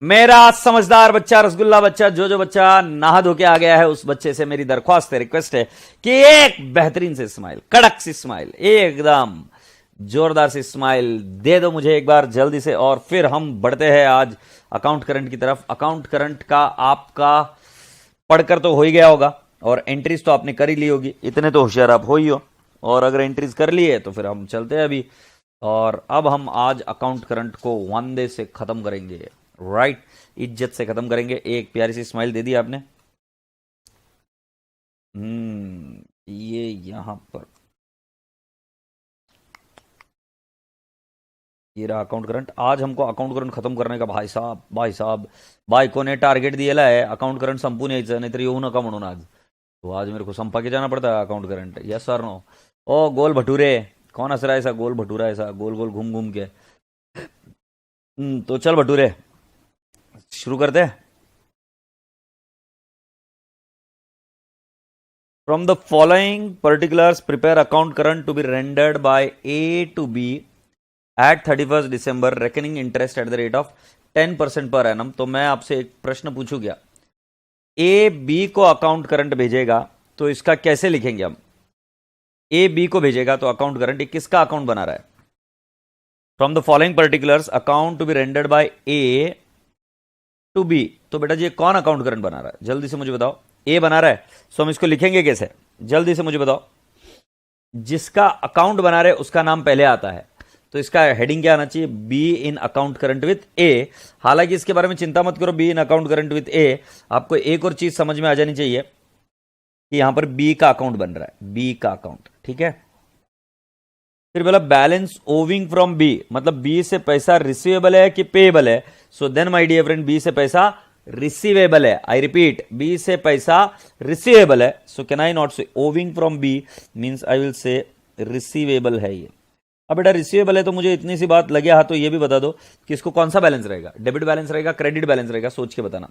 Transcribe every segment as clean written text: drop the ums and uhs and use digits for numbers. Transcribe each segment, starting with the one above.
मेरा समझदार बच्चा, रसगुल्ला बच्चा, जो बच्चा नहा धो के आ गया है, उस बच्चे से मेरी दरख्वास्त है, रिक्वेस्ट है कि एक बेहतरीन से स्माइल, कड़क सी स्माइल, एकदम जोरदार सी स्माइल दे दो मुझे एक बार जल्दी से। और फिर हम बढ़ते हैं आज अकाउंट करंट की तरफ। अकाउंट करंट का आपका पढ़कर तो हो ही गया होगा, और एंट्रीज तो आपने कर ही ली होगी, इतने तो होशियार आप हो ही हो। और अगर एंट्रीज कर ली है तो फिर हम चलते हैं अभी। और अब हम आज अकाउंट करंट को वनडे से खत्म करेंगे, राइट, इज्जत से खत्म करेंगे। एक प्यारी सी स्माइल दे दी आपने। ये यहां पर ये रहा अकाउंट करंट। आज हमको अकाउंट करंट खत्म करने का, भाई साहब भाई साहब, बायकोने टार्गेट दिलेला आहे अकाउंट करंट संपून यायचं, नाहीतर येऊ नका म्हणून आज। तो आज मेरे को संपा के जाना पड़ता है account current, yes sir no. ओ गोल भटूरे, कौन हंस रहा है ऐसा, गोल भटूरा ऐसा गोल गोल घूम घूम के। तो चल भटूरे, शुरू करते हैं। From the following particulars, prepare account current to be rendered by A to B at 31st December, reckoning interest at the rate of 10% per annum। तो मैं आपसे एक प्रश्न पूछूं क्या, ए बी को अकाउंट करंट भेजेगा तो इसका कैसे लिखेंगे हम। ए बी को भेजेगा तो अकाउंट करंट, किसका अकाउंट बना रहा है। From the following particulars account to be rendered by A to B, तो बेटा जी कौन अकाउंट करंट बना रहा है, जल्दी से मुझे बताओ। ए बना रहा है, सो हम इसको लिखेंगे कैसे, जल्दी से मुझे बताओ। जिसका अकाउंट बना रहे उसका नाम पहले आता है, तो इसका हेडिंग क्या आना चाहिए, B in account current with A. हालांकि इसके बारे में चिंता मत करो, B in account current with A. आपको एक और चीज समझ में आ जानी चाहिए कि यहां पर बी का अकाउंट बन रहा है, बी का अकाउंट, ठीक है। फिर बोला बैलेंस ओविंग फ्रॉम बी, मतलब बी से पैसा रिसीवेबल है कि पेएबल है। So then my dear friend, B से पैसा रिसीवेबल है। आई रिपीट, बी से पैसा रिसीवेबल है। So can I not say owing from B, means I will say receivable है ये। अब बेटा रिसीवेबल है तो मुझे इतनी सी बात लगे हाथ, तो ये भी बता दो कि इसको कौन सा बैलेंस रहेगा, डेबिट बैलेंस रहेगा, क्रेडिट बैलेंस रहेगा, सोच के बताना।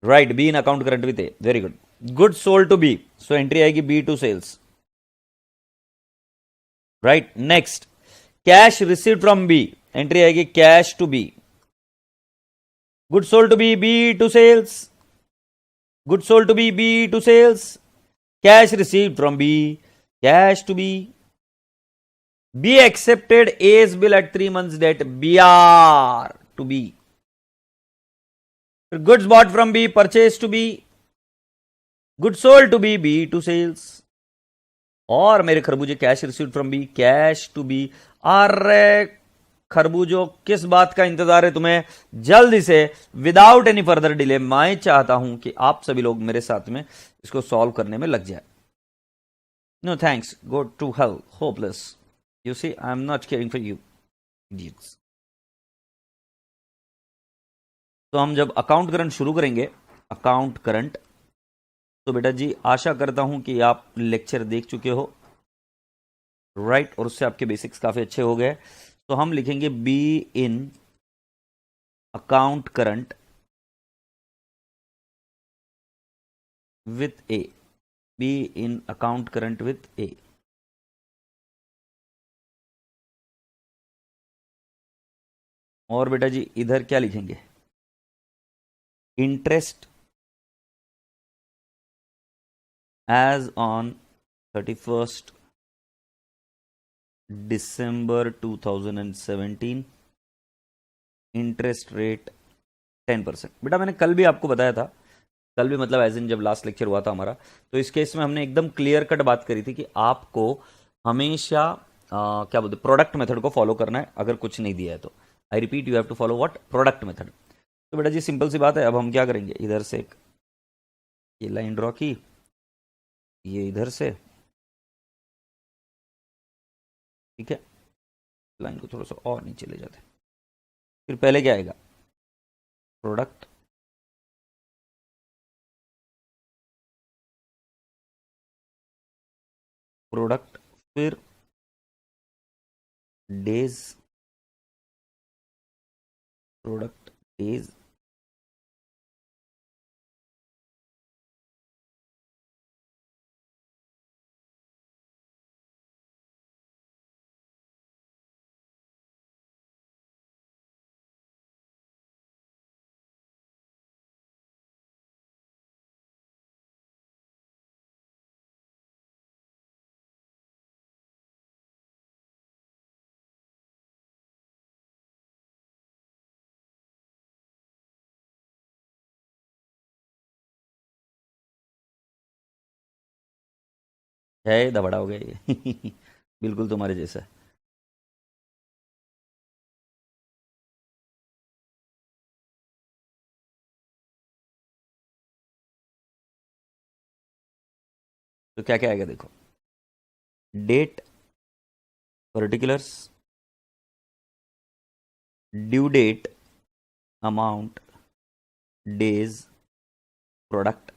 Right, B in account current with A, very good. Good sold to B, so entry आएगी B to sales, right. Next, cash received from B, entry आएगी cash to B. Good sold to B, B to sales, good sold to B, B to sales. Cash received from B, cash to B. B accepted as bill at 3 months date, B R to B. Goods bought from B, purchase to B. Good sold to B, B to sales. और मेरे खरबूजे cash received from B, cash to B. अरे खरबूजों, किस बात का इंतजार है तुम्हें, जल्दी से विदाउट एनी फर्दर डिले मैं चाहता हूं कि आप सभी लोग मेरे साथ में इसको सॉल्व करने में लग जाए। No thanks, go to hell, hopeless, you see I am not caring for you. तो हम जब अकाउंट करंट शुरू करेंगे, अकाउंट करंट, तो बेटा जी आशा करता हूं कि आप लेक्चर देख चुके हो, राइट, और उससे आपके बेसिक्स काफी अच्छे हो गए। तो हम लिखेंगे B in account current with A, B in account current with A. और बेटा जी इधर क्या लिखेंगे, interest as on 31st December 2017, interest rate 10%। बेटा मैंने कल भी आपको बताया था, कल भी मतलब एज इन जब लास्ट लेक्चर हुआ था हमारा, तो इस केस में हमने एकदम क्लियर कट बात करी थी कि आपको हमेशा क्या बोलते प्रोडक्ट मेथड को फॉलो करना है अगर कुछ नहीं दिया है तो। I repeat, you have to follow what, product method. तो बेटा जी सिंपल सी बात है, अब हम क्या करेंगे, इधर से एक ये लाइन ड्रॉ की, ये इधर से, ठीक है, लाइन को थोड़ा सा और नीचे ले जाते हैं। फिर पहले क्या आएगा, प्रोडक्ट, प्रोडक्ट, फिर डेज, प्रोडक्ट डेज, है दबड़ा हो गया ये बिल्कुल तुम्हारे जैसा। तो क्या क्या आएगा देखो, date, particulars, due date, amount, days, product,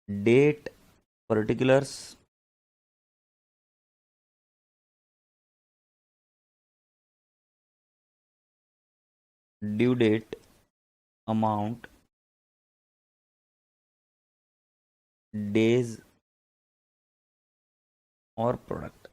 date, particulars, due date, amount, days और प्रोडक्ट।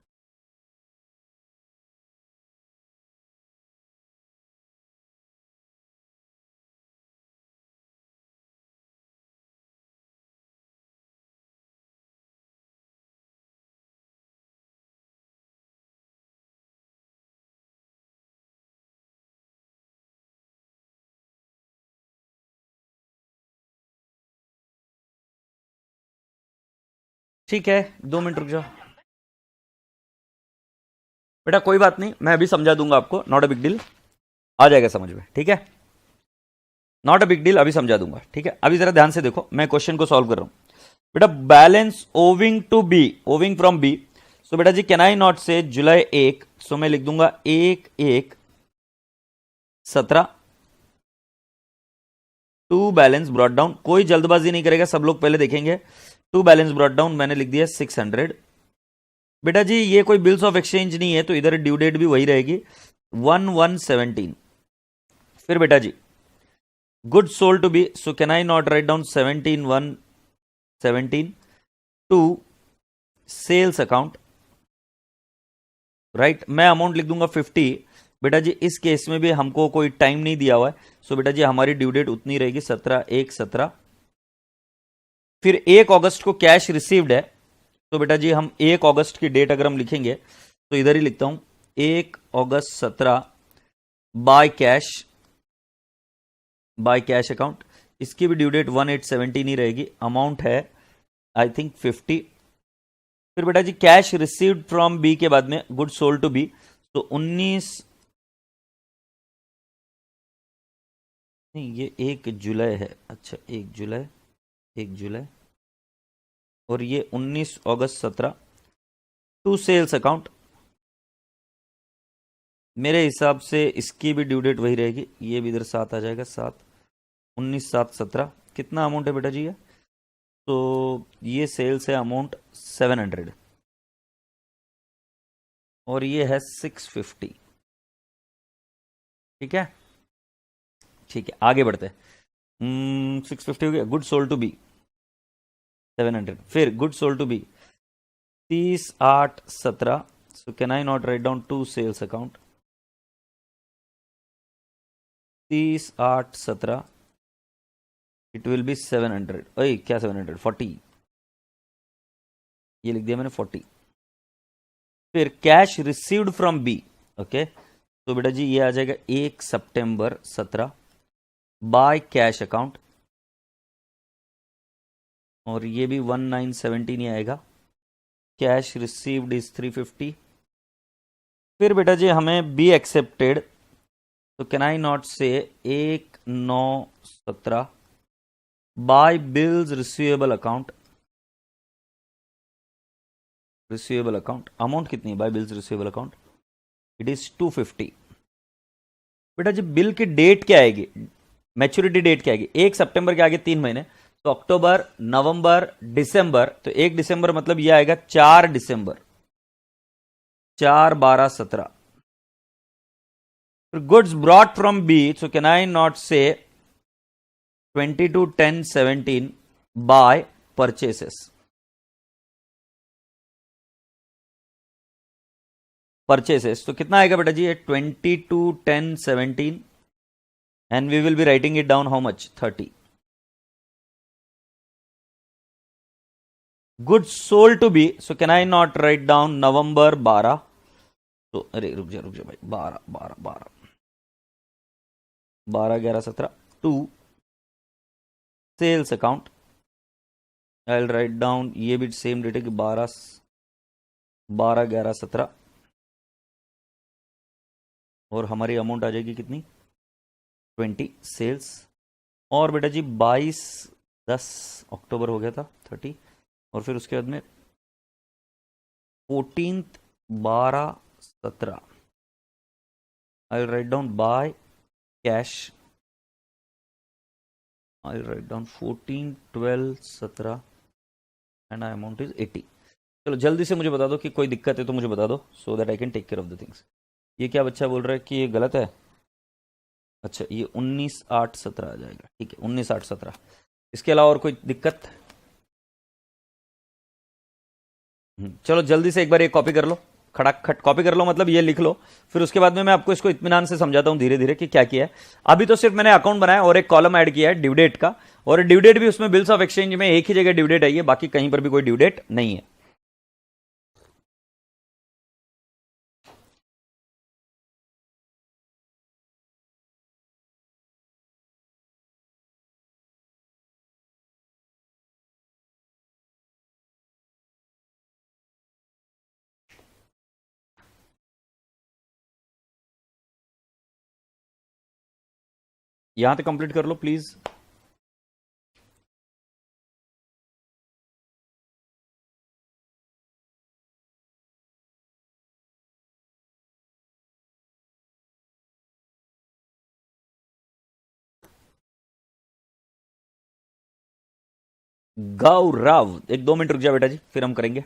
ठीक है, 2 मिनट रुक जाओ बेटा, कोई बात नहीं, मैं अभी समझा दूंगा आपको, नॉट अ बिग डील, आ जाएगा समझ में, ठीक है, नॉट अ बिग डील, अभी समझा दूंगा, ठीक है। अभी जरा ध्यान से देखो, मैं क्वेश्चन को सॉल्व कर रहा हूं बेटा। Balance owing to B, owing from B, so बेटा जी कैन आई नॉट से जुलाई 1, सो मैं लिख दूंगा 1/1/17 टू बैलेंस ब्रॉट डाउन, कोई जल्दबाजी नहीं करेगा, सब लोग पहले देखेंगे। टू बैलेंस ब्रॉट डाउन मैंने लिख दिया 600। बेटा जी ये कोई बिल्स ऑफ एक्सचेंज नहीं है, तो इधर ड्यू डेट भी वही रहेगी 1/1/17। फिर बेटा जी good sold to B, so can I not write down 17/1/17 to sales account, right. मैं अमाउंट लिख दूंगा 50। बेटा जी इस केस में भी हमको कोई टाइम नहीं दिया हुआ है, सो बेटा जी हमारी ड्यू डेट उतनी रहेगी 17/1/17। फिर 1 अगस्त को कैश रिसीव्ड है, तो बेटा जी हम 1 अगस्त की डेट अगर हम लिखेंगे तो इधर ही लिखता हूं 1 अगस्त 17 बाय कैश अकाउंट। इसकी भी ड्यू डेट 1/8/17 ही रहेगी, अमाउंट है आई थिंक 50। फिर बेटा जी कैश रिसीव्ड फ्रॉम बी के बाद में गुड सोल्ड टू बी, तो 19, नहीं ये 1 जुलाई है, अच्छा 1 जुलाई और ये 19 अगस्त 17 टू सेल्स अकाउंट। मेरे हिसाब से इसकी भी ड्यू डेट वही रहेगी, ये भी इधर 7 आ जाएगा, 7/19/7/17। कितना अमाउंट है बेटा जी ये, तो ये सेल्स है अमाउंट 700 और ये है 650, ठीक है, ठीक है आगे बढ़ते हैं। 650 हो गया, गुड सोल्ड टू बी 700। फिर good sold to B 30/8/17, so can I not write down to sales account 30/8/17, it will be 700, ओए क्या 700, 40, ये लिख दिया मैंने 40। फिर cash received from B, okay, तो बेटा जी ये आ जाएगा 1 सितंबर 17 बाय कैश अकाउंट, और ये भी 1917 ही आएगा, कैश रिसीव्ड इज 350। फिर बेटा जी हमें बी एक्सेप्टेड, तो can I not say 1/9/17 by bills receivable account, amount कितनी है by bills receivable account, it is 250। बेटा जी बिल की डेट क्या आएगी, मैच्योरिटी डेट क्या आएगी, 1 सितंबर के आगे 3 महीने, तो अक्टूबर नवंबर दिसंबर, तो 1 दिसंबर मतलब ये आएगा 4 दिसंबर, 4/12/17। Goods brought from B, so can I not say 22/10/17 bye purchases, तो कितना आएगा बेटा जी ये 22/10/17 and we will be writing it down how much 30। Goods sold to B, so can I not write down November 12, तो अरे रुक जा भाई, 12 11 17 to sales account, I will write down, ये भी सेम डेट है कि 12/11/17 और हमारी अमाउंट आ जाएगी कितनी 20 सेल्स। और बेटा जी 22/10 अक्टूबर हो गया था 30, और फिर उसके बाद में 14/12/17 आई will write down by cash, I will write down 14/12/17 and amount is 80। चलो जल्दी से मुझे बता दो कि कोई दिक्कत है तो मुझे बता दो, so that I can take care of the things. ये क्या बच्चा बोल रहा है कि ये गलत है? अच्छा ये 19/8/17 आ जाएगा, ठीक है 19/8/17। इसके अलावा और कोई दिक्कत? चलो जल्दी से एक बार ये कॉपी कर लो, खटाखट कॉपी कर लो, मतलब ये लिख लो, फिर उसके बाद में मैं आपको इसको इत्मीनान से समझाता हूं धीरे धीरे कि क्या किया है। अभी तो सिर्फ मैंने अकाउंट बनाया और एक कॉलम ऐड किया है ड्यू डेट का, और ड्यू डेट भी उसमें बिल्स ऑफ एक्सचेंज में एक ही जगह ड्यू डेट आई है, बाकी कहीं पर भी कोई ड्यू डेट नहीं है। यहां तक कंप्लीट कर लो प्लीज। गौरव एक 2 मिनट रुक जा बेटा जी, फिर हम करेंगे।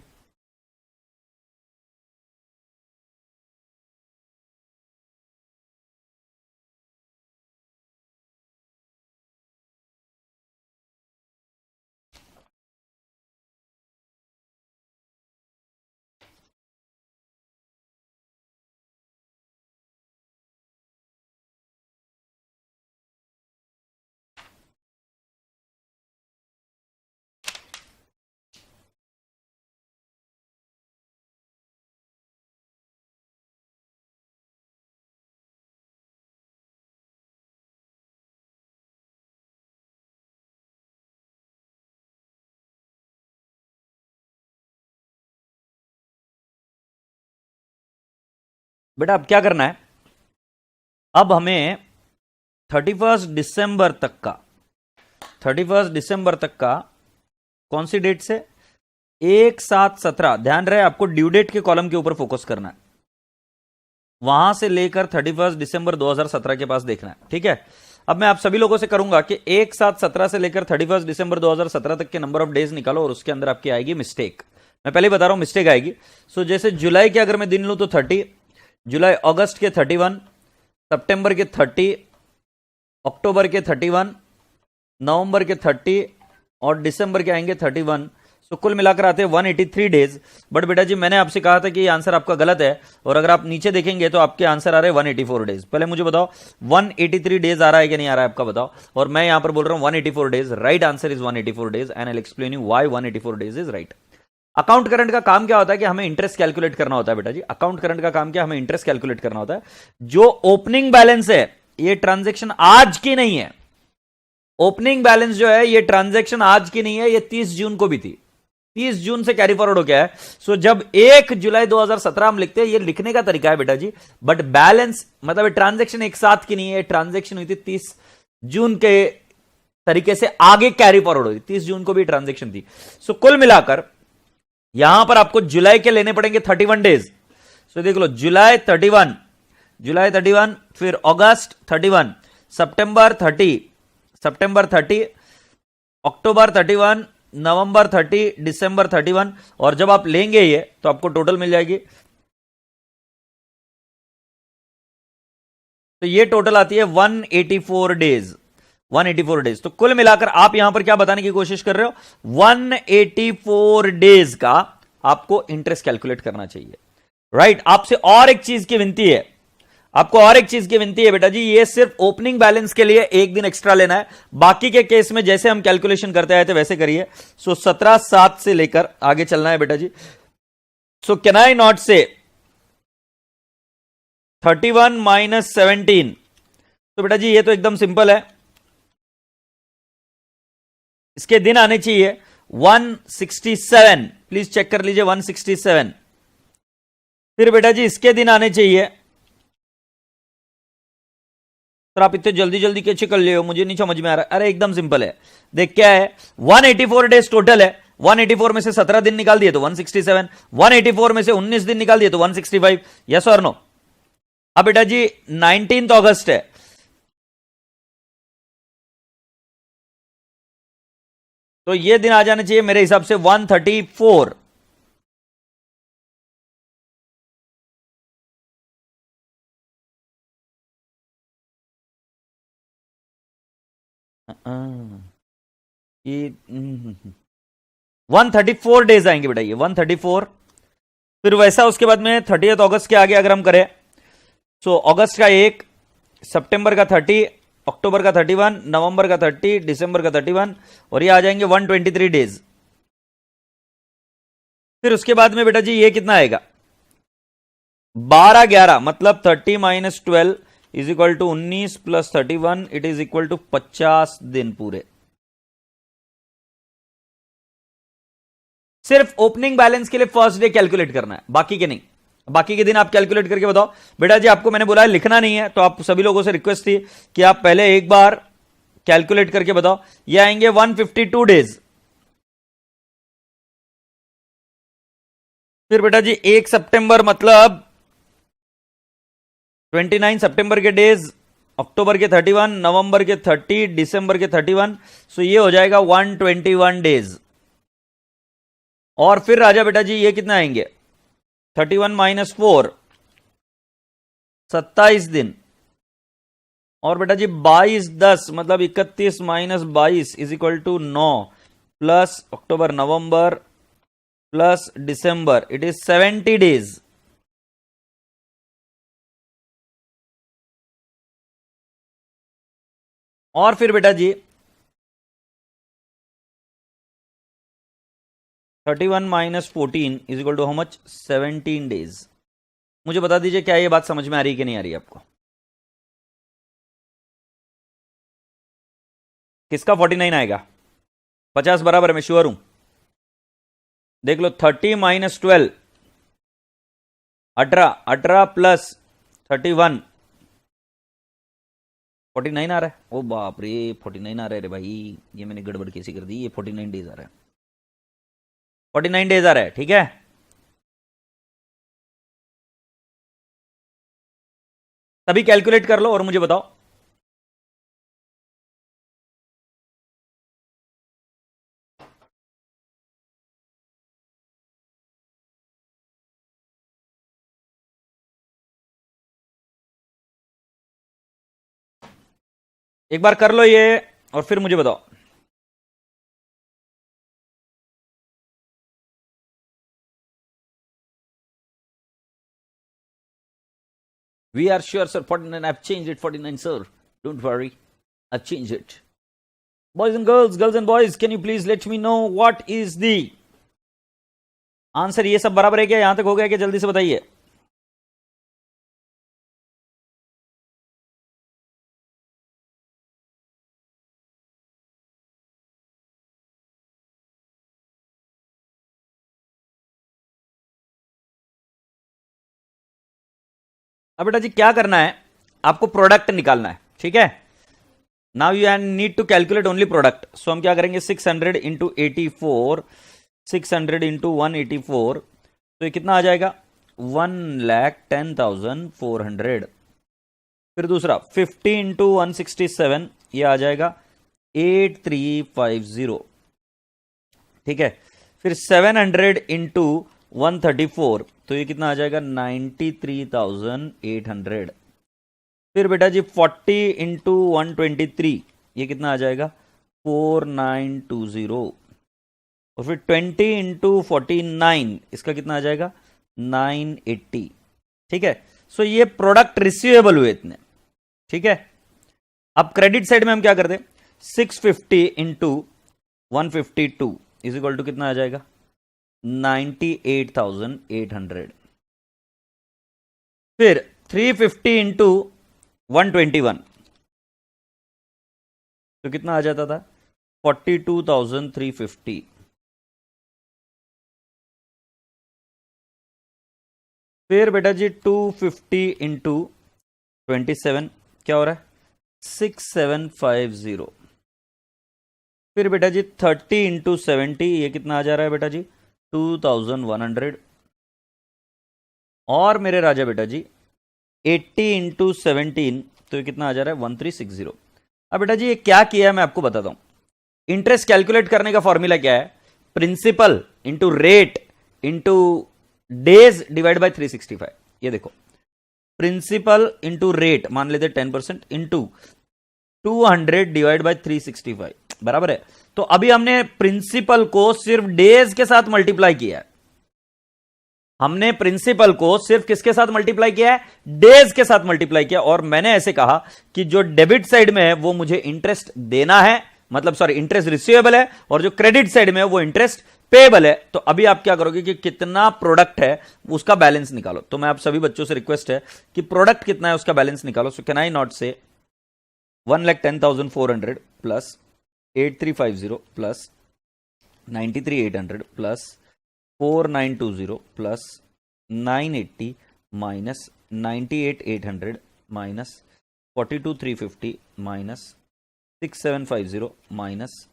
बेटा अब क्या करना है, अब हमें 31 दिसंबर तक का, 31 दिसंबर तक का कौन सी डेट से 1/7/17, ध्यान रहे आपको ड्यू डेट के कॉलम के ऊपर फोकस करना है, वहां से लेकर 31 दिसंबर 2017 के पास देखना है, ठीक है। अब मैं आप सभी लोगों से करूंगा कि 1/7/17 से लेकर 31 दिसंबर 2017 तक के नंबर ऑफ डेज निकालो और उसके अंदर आपकी आएगी मिस्टेक। मैं पहले ही बता रहा हूं मिस्टेक आएगी। सो जैसे जुलाई के अगर मैं दिन लूं तो 30, जुलाई अगस्त के 31, सितंबर के 30, अक्टूबर के 31, नवंबर के 30 और दिसंबर के आएंगे 31। तो कुल मिलाकर आते हैं 183 डेज। बट बेटा जी मैंने आपसे कहा था कि ये आंसर आपका गलत है, और अगर आप नीचे देखेंगे तो आपके आंसर आ रहे हैं 184 डेज। पहले मुझे बताओ 183 डेज आ रहा है कि नहीं आ रहा है आपका, बताओ। और मैं यहां पर बोल रहा हूं 184 days, right answer is 184 days and I will explain you why 184 days is right. Account current का काम क्या होता है कि हमें इंटरेस्ट कैलकुलेट करना होता है बेटा जी। अकाउंट करंट का काम क्या, हमें इंटरेस्ट कैलकुलेट करना होता है। जो ओपनिंग बैलेंस है ये ट्रांजेक्शन आज की नहीं है, ओपनिंग बैलेंस जो है ये ट्रांजेक्शन आज की नहीं है, ये 30 जून को भी थी, 30 जून से कैरी फॉरवर्ड हो गया है। सो जब 1 जुलाई 2017 हम लिखते हैं, ये लिखने का तरीका है बेटा जी, बट बैलेंस मतलब ट्रांजेक्शन एक साथ की नहीं है, ट्रांजेक्शन हुई थी 30 जून के तरीके से आगे कैरी फॉरवर्ड हुई, 30 जून को भी ट्रांजेक्शन थी। सो कुल मिलाकर यहां पर आपको जुलाई के लेने पड़ेंगे 31 डेज। सो देख लो जुलाई 31, जुलाई 31, फिर अगस्त 31, सितंबर 30, सितंबर 30, अक्टूबर 31, नवंबर 30, दिसंबर 31, और जब आप लेंगे ये तो आपको टोटल मिल जाएगी। तो ये टोटल आती है 184 डेज, 184 डेज। तो कुल मिलाकर आप यहां पर क्या बताने की कोशिश कर रहे हो, 184 डेज का आपको इंटरेस्ट कैलकुलेट करना चाहिए, राइट। आपसे और एक चीज की विनती है, आपको और एक चीज की विनती है बेटा जी, ये सिर्फ ओपनिंग बैलेंस के लिए एक दिन एक्स्ट्रा लेना है, बाकी के केस में जैसे हम कैलकुलेशन करते आए थे वैसे करिए। सो 17/7 से लेकर आगे चलना है बेटा जी। सो कैन आई नॉट से 31 - 17, तो बेटा जी ये तो एकदम सिंपल है, इसके दिन आने चाहिए 167, प्लीज चेक कर लीजिए 167। फिर बेटा जी इसके दिन आने चाहिए, सर आप इतने जल्दी जल्दी कैसे कर ले हो, मुझे नहीं समझ में आ रहा। अरे एकदम सिंपल है, देख क्या है, 184 डेज टोटल है, 184 में से 17 दिन निकाल दिए तो 167, 184 में से 19 दिन निकाल दिए तो 165। यस और नो? अब बेटा जी 19 अगस्त है, तो ये दिन आ जाना चाहिए मेरे हिसाब से 134। ये 134 डेज आएंगे बेटा, ये 134। फिर वैसा उसके बाद में 30 अगस्त के आगे अगर हम करें, सो अगस्त का 1, सितंबर का 30, अक्टूबर का 31, नवंबर का 30, दिसंबर का 31, और ये आ जाएंगे 123 डेज। फिर उसके बाद में बेटा जी ये कितना आएगा, 12-11, मतलब 30 - 12 is equal to 19 + 31, it is equal to 50 दिन पूरे। सिर्फ ओपनिंग बैलेंस के लिए फर्स्ट डे कैलकुलेट करना है, बाकी के नहीं। बाकी के दिन आप कैलकुलेट करके बताओ। बेटा जी आपको मैंने बोला है लिखना नहीं है, तो आप सभी लोगों से रिक्वेस्ट थी कि आप पहले एक बार कैलकुलेट करके बताओ। ये आएंगे 152 डेज। फिर बेटा जी 1 सितंबर मतलब 29 सितंबर के डेज, अक्टूबर के 31, नवंबर के 30, दिसंबर के 31, सो ये हो जाएगा 121 डेज। और फिर राजा बेटा जी ये कितना आएंगे, 31 - 4, 27 दिन। और बेटा जी 22-10 मतलब 31 - 22 इज इक्वल टू 9, प्लस अक्टूबर नवंबर प्लस दिसंबर, इट इज 70 डेज। और फिर बेटा जी 31 - 14 is equal to how much, 17 days. मुझे बता दीजिए क्या ये बात समझ में आ रही है कि नहीं आ रही है आपको? किसका 49 आएगा? 50 बराबर, मैं श्योर हूं। देख लो 30 - 12, 18 प्लस 31, 49 आ रहा है। ओ बाप रे, 49 आ रहा है रे भाई, ये मैंने गड़बड़ कैसी कर दी, ये 49 डेज आ रहा है, 49 डेज आ रहा है, ठीक है। तभी कैलकुलेट कर लो और मुझे बताओ। एक बार कर लो ये और फिर मुझे बताओ। We are sure, sir. 49. I've changed it. 49, sir. Don't worry. I've changed it. Boys and girls and boys, can you please let me know what is the answer? ये सब बराबर है क्या? यहां तक हो गया क्या? जल्दी से बताइए। अब बेटा जी क्या करना है, आपको प्रोडक्ट निकालना है, ठीक है। Now you need to calculate only product. So हम क्या करेंगे, 600 इंटू 84, 600 इंटू 184, तो ये कितना आ जाएगा, 1,10,400। फिर दूसरा 50 इंटू 167, ये आ जाएगा 8350, ठीक है। फिर 700 इंटू 134, तो ये कितना आ जाएगा, 93,800। फिर बेटा जी 40 इंटू 123, ये कितना आ जाएगा, 4920। और फिर 20 इंटू 49, इसका कितना आ जाएगा, 980, ठीक है। सो ये प्रोडक्ट रिसीवेबल हुए इतने, ठीक है। अब क्रेडिट साइड में हम क्या करते हैं, 650 इंटू 152 इज इक्वल टू कितना आ जाएगा, 98,800। फिर 350 इंटू 121, तो कितना आ जाता था, 42,350। फिर बेटा जी 250 इंटू 27 क्या हो रहा है 6750। फिर बेटा जी 30 इंटू 70 ये कितना आ जा रहा है बेटा जी 2100। और मेरे राजा बेटा जी 80 इंटू 17 तो ये कितना आ जा रहा है 1360। अब बेटा जी ये क्या किया है मैं आपको बताता हूं। इंटरेस्ट कैलकुलेट करने का फॉर्मूला क्या है principal into rate into days divide by 365। ये देखो प्रिंसिपल इंटू रेट मान लेते 10% इंटू 200 डिवाइड बाय 365 बराबर है। तो अभी हमने प्रिंसिपल को सिर्फ डेज के साथ मल्टीप्लाई किया है। हमने प्रिंसिपल को सिर्फ किसके साथ मल्टीप्लाई किया है डेज के साथ मल्टीप्लाई किया। और मैंने ऐसे कहा कि जो डेबिट साइड में है वो मुझे इंटरेस्ट देना है मतलब सॉरी इंटरेस्ट रिसीवेबल है और जो क्रेडिट साइड में है वो इंटरेस्ट पेबल है। तो अभी आप क्या करोगे कि कितना प्रोडक्ट है उसका बैलेंस निकालो। तो मैं आप सभी बच्चों से रिक्वेस्ट है कि प्रोडक्ट कितना है उसका बैलेंस निकालो। सो कैन आई नॉट से 1,10,400 plus 8350 plus 93,800 plus 4920 plus 980 minus 98,800 minus 42,350 minus 6,750 minus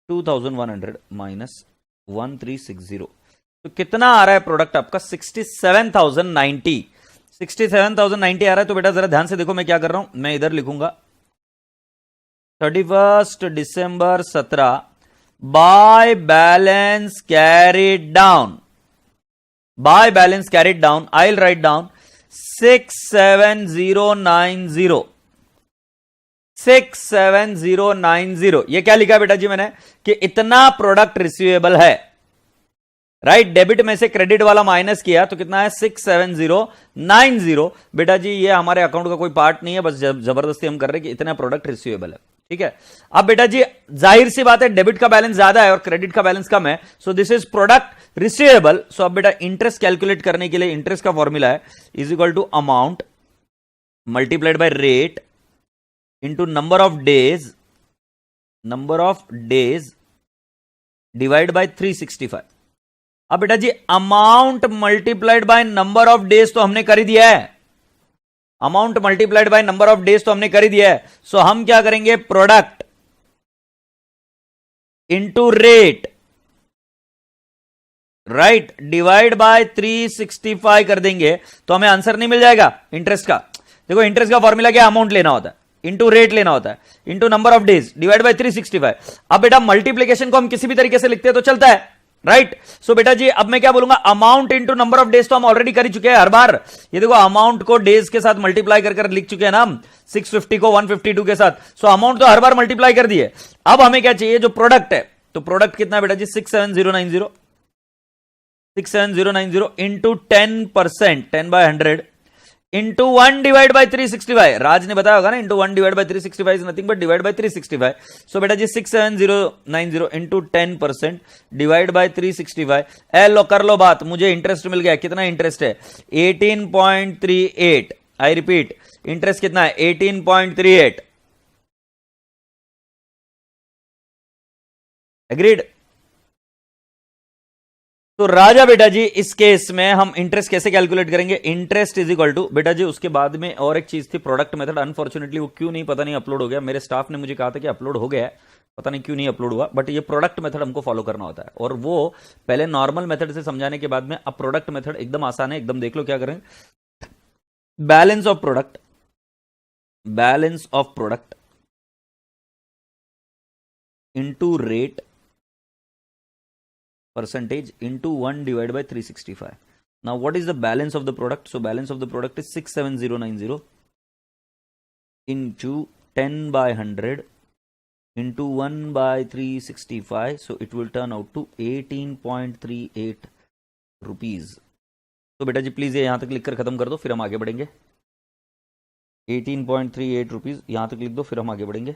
2,100 minus 1,360। तो कितना आ रहा है प्रोडक्ट आपका 67,090। 67,090 आ रहा है। तो बेटा जरा ध्यान से देखो मैं क्या कर रहा हूं। मैं इधर लिखूंगा 31 दिसंबर 17 by balance carried down, by balance carried down, I'll write down 67090, 67090। ये क्या लिखा बेटा जी मैंने कि इतना प्रोडक्ट रिसीवेबल है राइट। डेबिट में से क्रेडिट वाला माइनस किया तो कितना है 67090। बेटा जी ये हमारे अकाउंट का कोई पार्ट नहीं है बस जबरदस्ती हम कर रहे हैं कि इतना प्रोडक्ट रिसीवेबल है। ठीक है। अब बेटा जी जाहिर सी बात है डेबिट का बैलेंस ज्यादा है और क्रेडिट का बैलेंस कम है। So this is product receivable. So अब बेटा इंटरेस्ट कैलकुलेट करने के लिए इंटरेस्ट का फॉर्मूला है is equal to amount multiplied by rate into number of days divide by 365। अब बेटा जी amount multiplied by number of days तो हमने कर ही दिया है। Amount multiplied by number of days तो हमने कर ही दिया है। सो हम क्या करेंगे product into rate right divide by 365 कर देंगे तो हमें आंसर नहीं मिल जाएगा इंटरेस्ट का। देखो इंटरेस्ट का फॉर्मूला क्या अमाउंट लेना होता है इंटू रेट लेना होता है into number of days divide by 365। अब बेटा मल्टीप्लीकेशन को हम किसी भी तरीके से लिखते हैं तो चलता है राइट। सो बेटा जी अब मैं क्या बोलूंगा amount into number of days तो हम ऑलरेडी कर ही चुके हैं हर बार। ये देखो अमाउंट को डेज के साथ मल्टीप्लाई कर लिख चुके हैं ना हम 650 को 152 के साथ। सो अमाउंट तो हर बार मल्टीप्लाई कर दिए। अब हमें क्या चाहिए जो प्रोडक्ट है तो प्रोडक्ट कितना बेटा जी 67090 इंटू 10% 10/100 इंटू 1 डिवाइड बाय 365। राज ने बताया होगा ना into 1 divide by 365 is nothing but divide by 365। सो बेटा जी 67090 इंटू 10% डिवाइड बाय 365। लो कर लो बात मुझे इंटरेस्ट मिल गया। कितना इंटरेस्ट है 18.38। आई रिपीट इंटरेस्ट कितना है 18.38। एग्रीड। तो राजा बेटा जी इस केस में हम इंटरेस्ट कैसे कैलकुलेट करेंगे इंटरेस्ट इज इक्वल टू बेटा जी उसके बाद में और एक चीज थी प्रोडक्ट मेथड। अनफॉर्चुनेटली वो क्यों नहीं पता नहीं अपलोड हो गया। मेरे स्टाफ ने मुझे कहा था कि अपलोड हो गया है पता नहीं क्यों नहीं अपलोड हुआ। बट ये प्रोडक्ट मेथड हमको फॉलो करना होता है और वो पहले नॉर्मल मेथड से समझाने के बाद में अब प्रोडक्ट मेथड एकदम आसान है। एकदम देख लो क्या करें balance of product into rate percentage into 1 divided by 365. Now what is the balance of the product? So balance of the product is 67090 into 10 by 100 into 1 by 365. So it will turn out to 18.38 rupees. तो बेटा जी please ये यहां तक लिख कर खत्म कर दो फिर हम आगे बढ़ेंगे। 18.38 रुपीज यहां तक लिख दो फिर हम आगे बढ़ेंगे।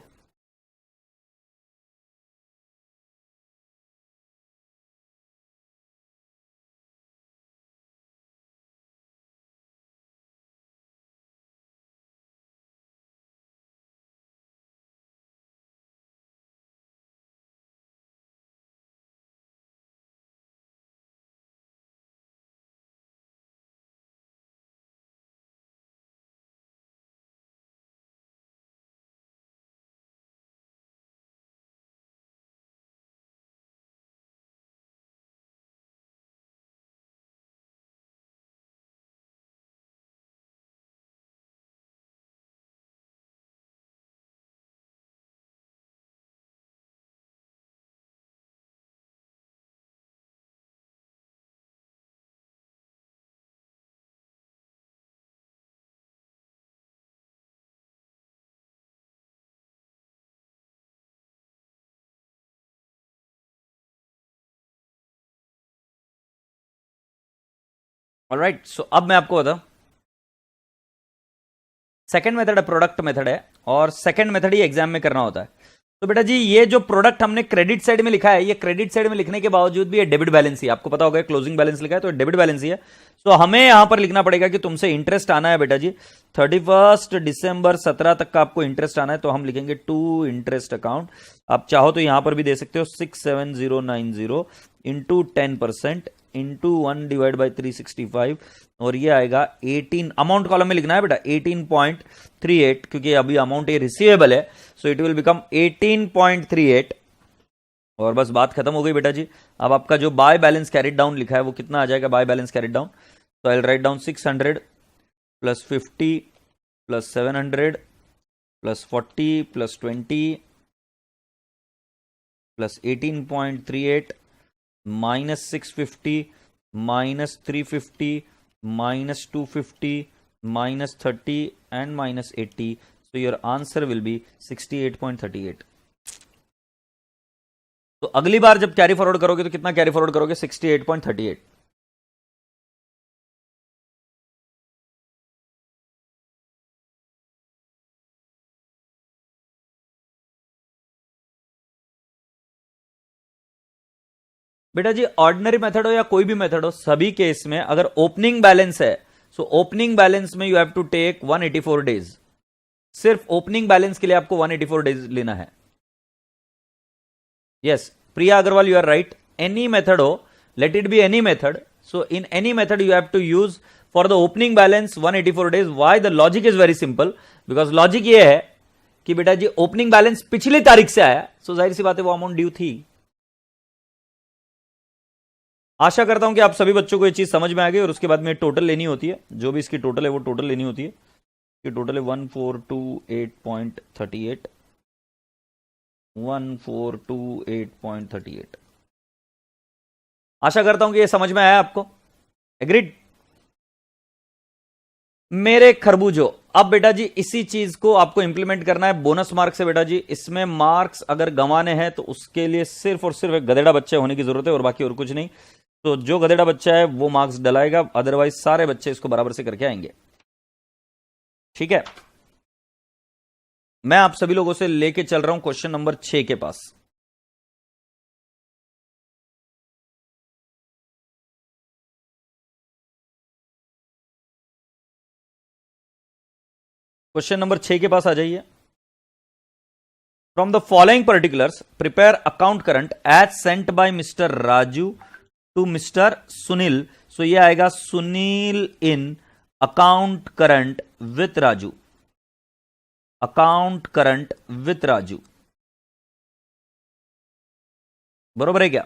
ऑलराइट, सो अब मैं आपको बताऊं, सेकंड मेथड है प्रोडक्ट मेथड है, और सेकंड मेथड ही एग्जाम में करना होता है। तो बेटा जी ये जो प्रोडक्ट हमने क्रेडिट साइड में लिखा है, ये क्रेडिट साइड में लिखने के बावजूद भी ये डेबिट बैलेंस ही, आपको पता होगा क्लोजिंग बैलेंस लिखा है तो डेबिट बैलेंस ही है। तो हमें यहां पर लिखना पड़ेगा कि तुमसे इंटरेस्ट आना है बेटा जी 31 दिसंबर 17 तक का आपको इंटरेस्ट आना है, तो हम लिखेंगे टू इंटरेस्ट अकाउंट। आप चाहो तो यहां पर भी दे सकते हो 67090 इंटू 10% इंटू 1 डिवाइड बाई 365, और ये आएगा 18, अमाउंट कॉलम में लिखना है बेटा 18.38, क्योंकि अभी अमाउंट ये रिसीवेबल है, सो इट विल बिकम 18.38, और बस बात खत्म हो गई बेटा जी। अब आपका जो बाय बैलेंस कैरिड डाउन लिखा है वो कितना आ जाएगा बाय बैलेंस कैरिड डाउन, तो आई will write down 600 plus 50 plus 700 plus 40 plus 20 plus 18.38 minus 650 minus 350 minus 250 minus 30 and minus 80, so your answer will be 68.38। तो अगली बार जब कैरी फॉरवर्ड करोगे तो कितना कैरी फॉरवर्ड करोगे 68.38। बेटा जी ऑर्डिनरी मेथड हो या कोई भी मेथड हो, सभी केस में अगर ओपनिंग बैलेंस है, सो ओपनिंग बैलेंस में you have to take 184 days, सिर्फ ओपनिंग बैलेंस के लिए आपको 184 डेज लेना है। Yes Priya Agarwal you are right, any method हो, let it be any method, so in any method you have to use for the opening balance 184 days. Why? The logic is very simple, because logic ये है कि बेटा जी opening balance पिछली तारीख से आया, सो जाहिर सी बात है वो अमाउंट ड्यू थी। आशा करता हूं कि आप सभी बच्चों को ये चीज समझ में आ गई, और उसके बाद में टोटल लेनी होती है, जो भी इसकी टोटल है वो टोटल लेनी होती है, कि टोटल है 1428.38 1428.38। आशा करता हूं कि ये समझ में आया आपको, एग्रीड मेरे खरबूजो। अब बेटा जी इसी चीज को आपको इंप्लीमेंट करना है बोनस मार्क से। बेटा जी इसमें मार्क्स अगर गंवाने हैं तो उसके लिए सिर्फ और सिर्फ एक गधेड़ा बच्चे होने की जरूरत है, और बाकी और कुछ नहीं। तो जो गधेड़ा बच्चा है वो मार्क्स डलाएगा, अदरवाइज सारे बच्चे इसको बराबर से करके आएंगे, ठीक है। मैं आप सभी लोगों से लेके चल रहा हूं क्वेश्चन नंबर 6 के पास। क्वेश्चन नंबर 6 के पास आ जाइए। From the following particulars prepare account current as sent by mister Raju to mister Sunil. So ये आएगा Sunil in account current with Raju, account current with Raju, बरोबर है क्या?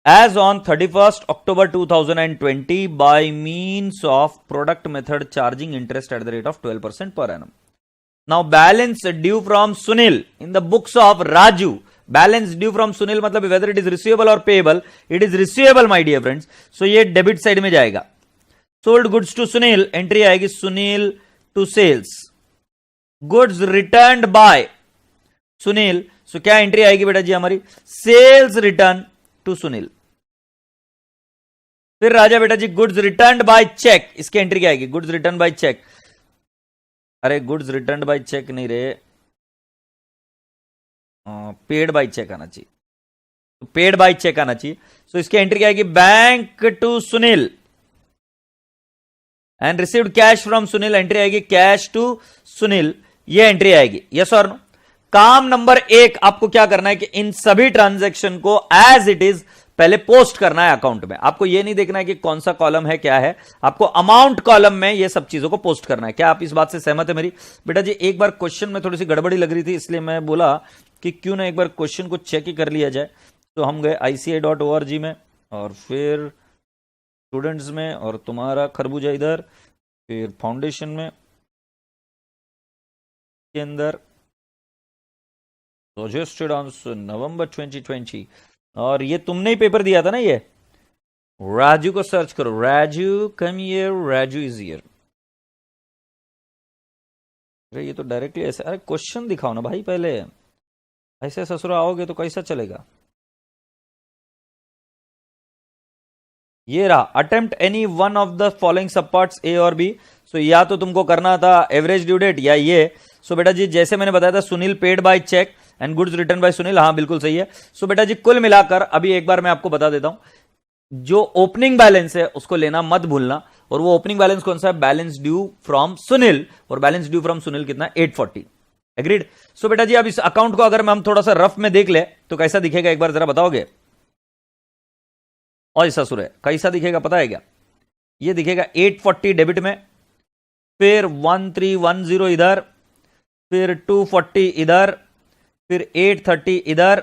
As on 31 October 2020 by means of product method charging interest at the rate of 12% per annum. Now balance due from Sunil in the books of Raju. Balance due from Sunil मतलब whether it is receivable or payable, it is receivable my dear friends. So ये debit side में जाएगा। Sold goods to Sunil, entry आएगी Sunil to sales. Goods returned by Sunil, so क्या entry आएगी बेटा जी हमारी sales return to Sunil. फिर राजा बेटा जी गुड्स रिटर्न बाय चेक, इसकी एंट्री क्या आएगी गुड्स रिटर्न बाय चेक। अरे गुड्स रिटर्न बाय चेक नहीं रे, पेड बाय चेक आना चाहिए, तो पेड बाय चेक आना चाहिए। सो इसकी एंट्री क्या आएगी bank to Sunil and received cash from Sunil, entry आएगी कैश टू सुनील, ये एंट्री आएगी। यस और नो? काम नंबर 1 आपको क्या करना है कि इन सभी ट्रांजैक्शन को एज इट इज पहले पोस्ट करना है अकाउंट में। आपको यह नहीं देखना है कि कौन सा कॉलम है क्या है, आपको अमाउंट कॉलम में ये सब चीजों को पोस्ट करना है। क्या आप इस बात से सहमत है मेरी? बेटा जी एक बार क्वेश्चन में थोड़ी सी गड़बड़ी लग रही थी, इसलिए मैं बोला कि क्यों ना एक बार क्वेश्चन को चेक ही कर लिया जाए। तो हम गए ICI.org में, और फिर स्टूडेंट्स में, और तुम्हारा खरबूजा इधर, फिर फाउंडेशन में के अंदर सजेस्टेड आंसर नवंबर 2020, और ये तुमने ही पेपर दिया था ना, ये राजू को सर्च करो, Raju come here, Raju is here. अरे ये तो डायरेक्टली ऐसे, अरे क्वेश्चन दिखाओ ना भाई पहले, ऐसे ससुरा आओगे तो कैसा चलेगा? ये रहा, attempt any one of the following सब पार्ट्स ए और बी। सो या तो तुमको करना था एवरेज ड्यू डेट या ये। सो बेटा जी जैसे मैंने बताया था Sunil paid by cheque and goods return by Sunil, हाँ बिल्कुल सही है। सो बेटा जी कुल मिलाकर अभी एक बार मैं आपको बता देता हूं, जो ओपनिंग बैलेंस है उसको लेना मत भूलना, और वो ओपनिंग बैलेंस कौन सा है, बैलेंस ड्यू फ्रॉम सुनील, और बैलेंस ड्यू फ्रॉम सुनील कितना, 840। एग्रीड। सो बेटा जी अब इस अकाउंट को अगर हम थोड़ा सा रफ में देख ले तो कैसा दिखेगा एक बार जरा बताओगे? और ऐसा सुर है कैसा दिखेगा पता है क्या? ये दिखेगा 840 डेबिट में, फिर 1310 इधर, फिर 240 इधर, फिर 830 इधर,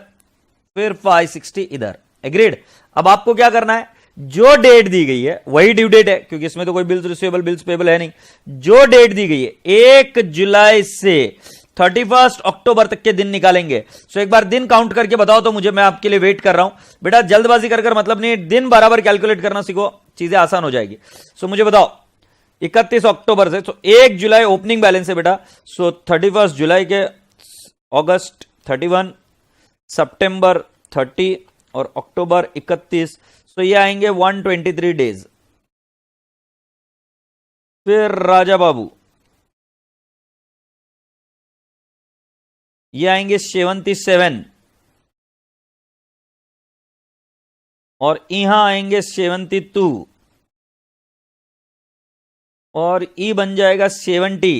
फिर 560 इधर। एग्रीड। अब आपको क्या करना है, जो डेट दी गई है वही ड्यू डेट है, क्योंकि इसमें तो कोई बिल्स रिसीवेबल बिल्स पेबल है नहीं। जो डेट दी गई है 1 जुलाई से 31 अक्टूबर तक के दिन निकालेंगे। सो एक बार दिन काउंट करके बताओ तो मुझे, मैं आपके लिए वेट कर रहा हूं। बेटा जल्दबाजी कर मतलब नहीं, दिन बराबर कैलकुलेट करना सीखो, चीजें आसान हो जाएगी। सो मुझे बताओ 31 अक्टूबर से, तो 1 जुलाई ओपनिंग बैलेंस है बेटा। सो 31 जुलाई के अगस्त 31, सितंबर 30 और अक्टूबर 31। सो ये आएंगे 123 डेज। फिर राजा बाबू ये आएंगे 77, और यहां आएंगे 72, और ई बन जाएगा 70,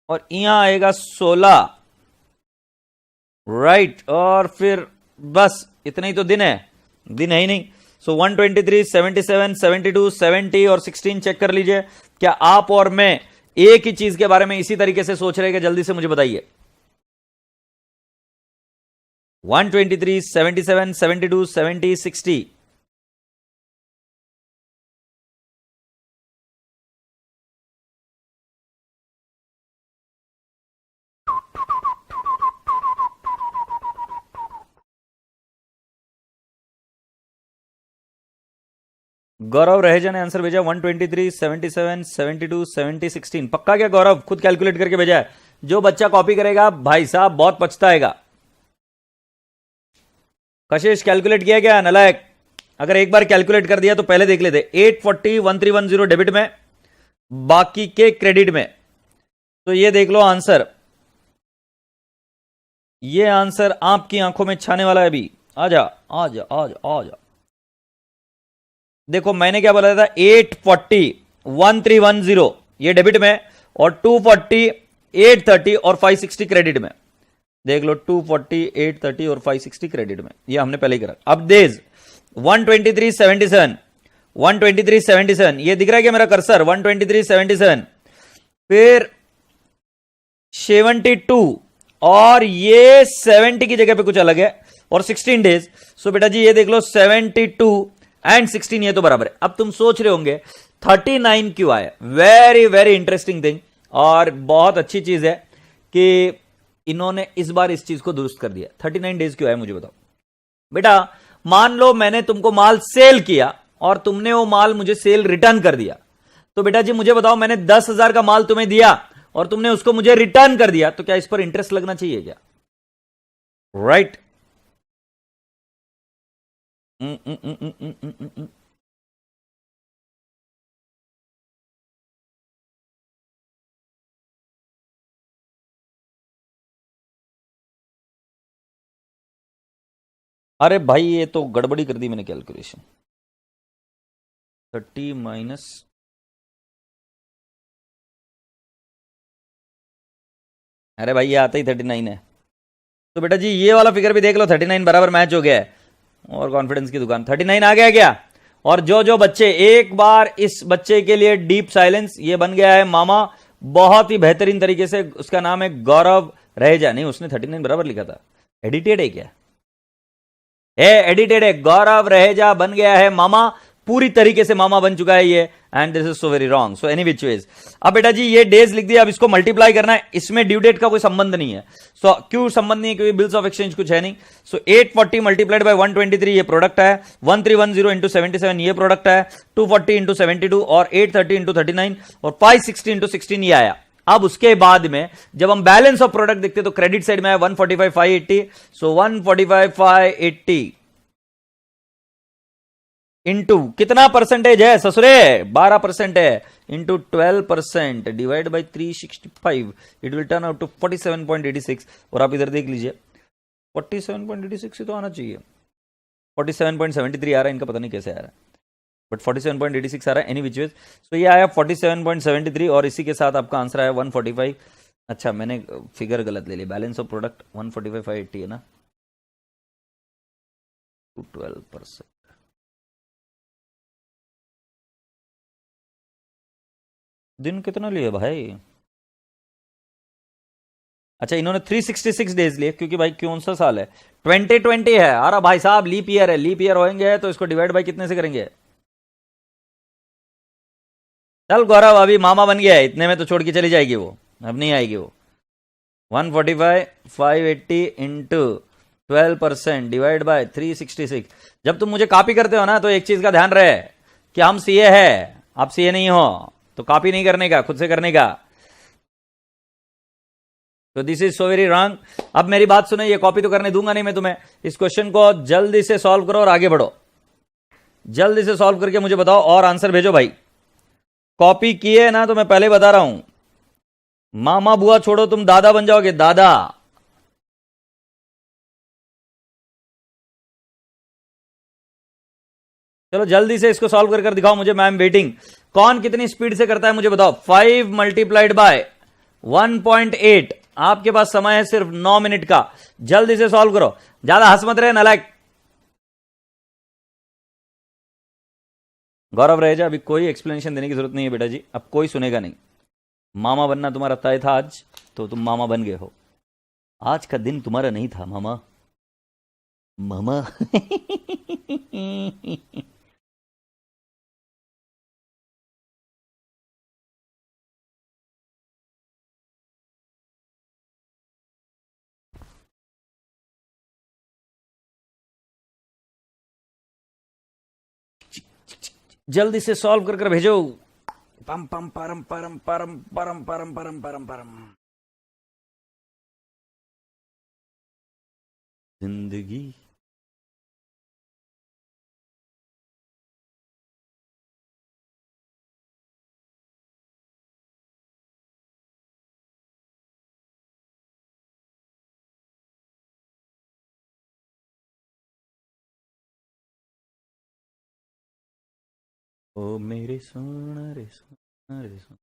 और यहां आएगा 16, राइट। और फिर बस इतने ही तो दिन है, दिन है ही नहीं। सो 123, 77, 72, 70 और 16 चेक कर लीजिए। क्या आप और मैं एक ही चीज के बारे में इसी तरीके से सोच रहे हैं? जल्दी से मुझे बताइए। 123, 77, 72, 70, 60। गौरव रहेजा ने आंसर भेजा 123, 77, 72, 70, 16। पक्का क्या गौरव? खुद कैलकुलेट करके भेजा है। जो बच्चा कॉपी करेगा भाई साहब बहुत पछताएगा। कशिश कैलकुलेट किया क्या नलायक? अगर एक बार कैलकुलेट कर दिया तो पहले देख लेते। 840 1310 डेबिट में, बाकी के क्रेडिट में। तो ये देख लो आंसर, ये आंसर आपकी आंखों में छाने वाला है अभी। आजा आजा आजा आजा। देखो मैंने क्या बोला था, 840 1310 ये डेबिट में, और 240 830 और 560 क्रेडिट में। देख लो 240 830 और 560 क्रेडिट में, ये हमने पहले ही करा। अब डेज 12377, 12377 ये दिख रहा है क्या मेरा कर्सर? 12377, फिर 72, और ये 70 की जगह पे कुछ अलग है, और 16 डेज। सो बेटा जी ये देख लो 72 एंड 16 ये तो बराबर है। अब तुम सोच रहे होंगे 39 क्यों आया? वेरी वेरी इंटरेस्टिंग थिंग, और बहुत अच्छी चीज है कि इन्होंने इस बार इस चीज को दुरुस्त कर दिया। 39 डेज क्यों आया मुझे बताओ। बेटा मान लो मैंने तुमको माल सेल किया और तुमने वो माल मुझे सेल रिटर्न कर दिया, तो बेटा जी मुझे बताओ मैंने 10,000 का माल तुम्हें दिया और तुमने उसको मुझे रिटर्न कर दिया, तो क्या इस पर इंटरेस्ट लगना चाहिए क्या? राइट अरे भाई ये तो गड़बड़ी कर दी मैंने कैलकुलेशन। 30 माइनस, अरे भाई ये आता ही 39 है। तो बेटा जी ये वाला फिगर भी देख लो, 39 बराबर मैच हो गया है। और कॉन्फिडेंस की दुकान, 39 आ गया क्या? और जो बच्चे, एक बार इस बच्चे के लिए डीप साइलेंस, ये बन गया है मामा बहुत ही बेहतरीन तरीके से। उसका नाम है गौरव रहेजा। नहीं उसने 39 बराबर लिखा था, एडिटेड है क्या? एडिटेड है। गौरव रहेजा बन गया है मामा, पूरी तरीके से मामा बन चुका है ये, and this is so very wrong. So any which ways, अब बेटा जी ये डेज लिख दिया, अब इसको मल्टीप्लाई करना है। इसमें ड्यू डेट का कोई संबंध नहीं है। सो क्यों संबंध नहीं है? क्योंकि बिल्स ऑफ एक्सचेंज कुछ है नहीं। सो 840 मल्टीप्लाइड बाय 123 ये प्रोडक्ट है, 1310 इंटू 77 ये प्रोडक्ट है, 240 इंटू 72 और 830 इंटू 39 और 560 इंटू 16 ये आया। अब उसके बाद में जब हम बैलेंस ऑफ प्रोडक्ट देखते तो क्रेडिट साइड में है 145 580। सो 145 580 इंटू कितना परसेंटेज है ससुरे, 12% है, into 12% divide by 365, it will turn out to 47.86। और आप इधर देख लीजिए 47.86 ही तो आना चाहिए, 47.73 आ रहा है, इनका पता नहीं कैसे आ रहा है, बट 47.86 आ रहा है एनी विच वेज। सो ये आया 47.73 और इसी के साथ आपका आंसर आया 145। अच्छा मैंने फिगर गलत ले लिया, बैलेंस ऑफ प्रोडक्ट 145,580 है ना, 12%। दिन कितना लिए भाई? अच्छा इन्होंने 366 डेज लिए, क्योंकि भाई कौन सा साल है, 2020 है। अरे भाई साहब लीप ईयर है, लीप ईयर होंगे तो इसको डिवाइड बाई कितने से करेंगे? चल गौरव अभी मामा बन गया है, इतने में तो छोड़ के चली जाएगी वो, अब नहीं आएगी वो। 145,580 इंटू 12% डिवाइड बाय 366। जब तुम मुझे कॉपी करते हो ना तो एक चीज का ध्यान रहे कि हम सीए है, आप सीए नहीं हो, तो कॉपी नहीं करने का, खुद से करने का। तो this is so very wrong. अब मेरी बात सुनो, ये कॉपी तो करने दूंगा नहीं मैं तुम्हें, इस क्वेश्चन को जल्दी से सॉल्व करो और आगे बढ़ो, जल्दी से सॉल्व करके मुझे बताओ और आंसर भेजो भाई। कॉपी किए ना तो मैं पहले बता रहा हूं, मामा बुआ छोड़ो, तुम दादा बन जाओगे, दादा। चलो जल्दी से इसको सॉल्व कर दिखाओ मुझे, मैं एम वेटिंग। कौन कितनी स्पीड से करता है मुझे बताओ। 5 मल्टीप्लाइड बाय 1.8, आपके पास समय है सिर्फ 9 मिनट का, जल्दी से सॉल्व करो, ज्यादा हंस मत रहे नालायक। गौरव रहेजा, अभी कोई एक्सप्लेनेशन देने की जरूरत नहीं है बेटा जी, अब कोई सुनेगा नहीं। मामा बनना तुम्हारा तय था आज, तो तुम मामा बन गए हो, आज का दिन तुम्हारा नहीं था मामा, मामा। जल्दी से सॉल्व कर भेजो। पम पम परम परम परम परम परम परम परम परम। जिंदगी ओ मेरे सोना रे सोना रे सोना।